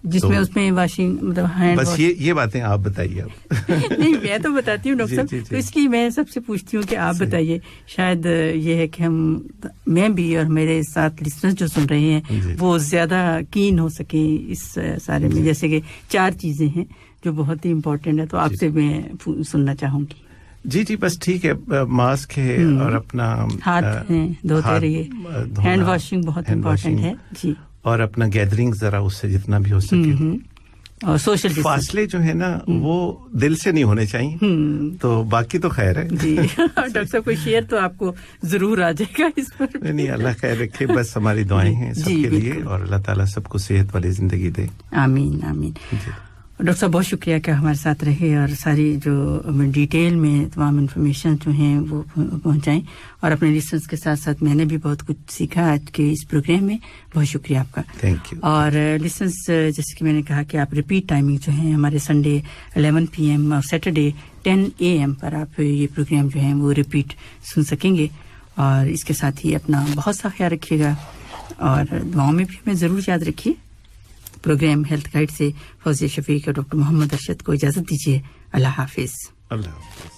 जिसमें तो, उसमें वॉशिंग मतलब हैंड बस ये बातें आप बताइए अब. नहीं, मैं तो बताती हूँ डॉक्टर साहब, तो इसलिए मैं सबसे पूछती हूँ कि आप बताइए. शायद ये है कि मैं भी और मेरे साथ लिसनर्स जो सुन रहे हैं वो ज्यादा कीन हो सके इस सारे में. जैसे कि 4 चीजें हैं जो बहुत ही इम्पोर्टेंट है, तो आपसे मैं सुनना चाहूंगी. जी जी बस ठीक है, मास्क है और अपना हाथ धोते रहिए, हैंड वॉशिंग बहुत इम्पोर्टेंट है जी, और अपना गैदरिंग जरा उससे जितना भी हो सके, और सोशल फासले जो है ना वो दिल से नहीं होने चाहिए, तो बाकी तो खैर है जी। डॉक्टर साहब कोई शेयर तो आपको जरूर आ जाएगा इस पर। नहीं अल्लाह खैर रखे, बस हमारी दुआएं हैं सबके लिए, और अल्लाह ताला सबको सेहत वाली जिंदगी दे। आमीन आमीन। डॉक्टर साहब बहुत शुक्रिया कि हमारे साथ रहे और सारी जो डिटेल में तमाम इन्फॉर्मेशन जो हैं वो पहुंचाएं, और अपने लिसनर्स के साथ साथ मैंने भी बहुत कुछ सीखा आज के इस प्रोग्राम में। बहुत शुक्रिया आपका, थैंक यू। और लिसनर्स जैसे कि मैंने कहा कि आप रिपीट टाइमिंग जो है हमारे संडे 11 PM और सैटरडे 10 AM पर आप ये प्रोग्राम जो है वो रिपीट सुन सकेंगे, और इसके साथ ही अपना बहुत सा ख्याल रखिएगा, और दुआओं में भी हमें ज़रूर याद रखिए। प्रोग्राम हेल्थ गाइड से फौजिया शफीक और डॉक्टर मोहम्मद अरशद को इजाजत दीजिए। अल्लाह हाफिज। अल्लाह हाफिज।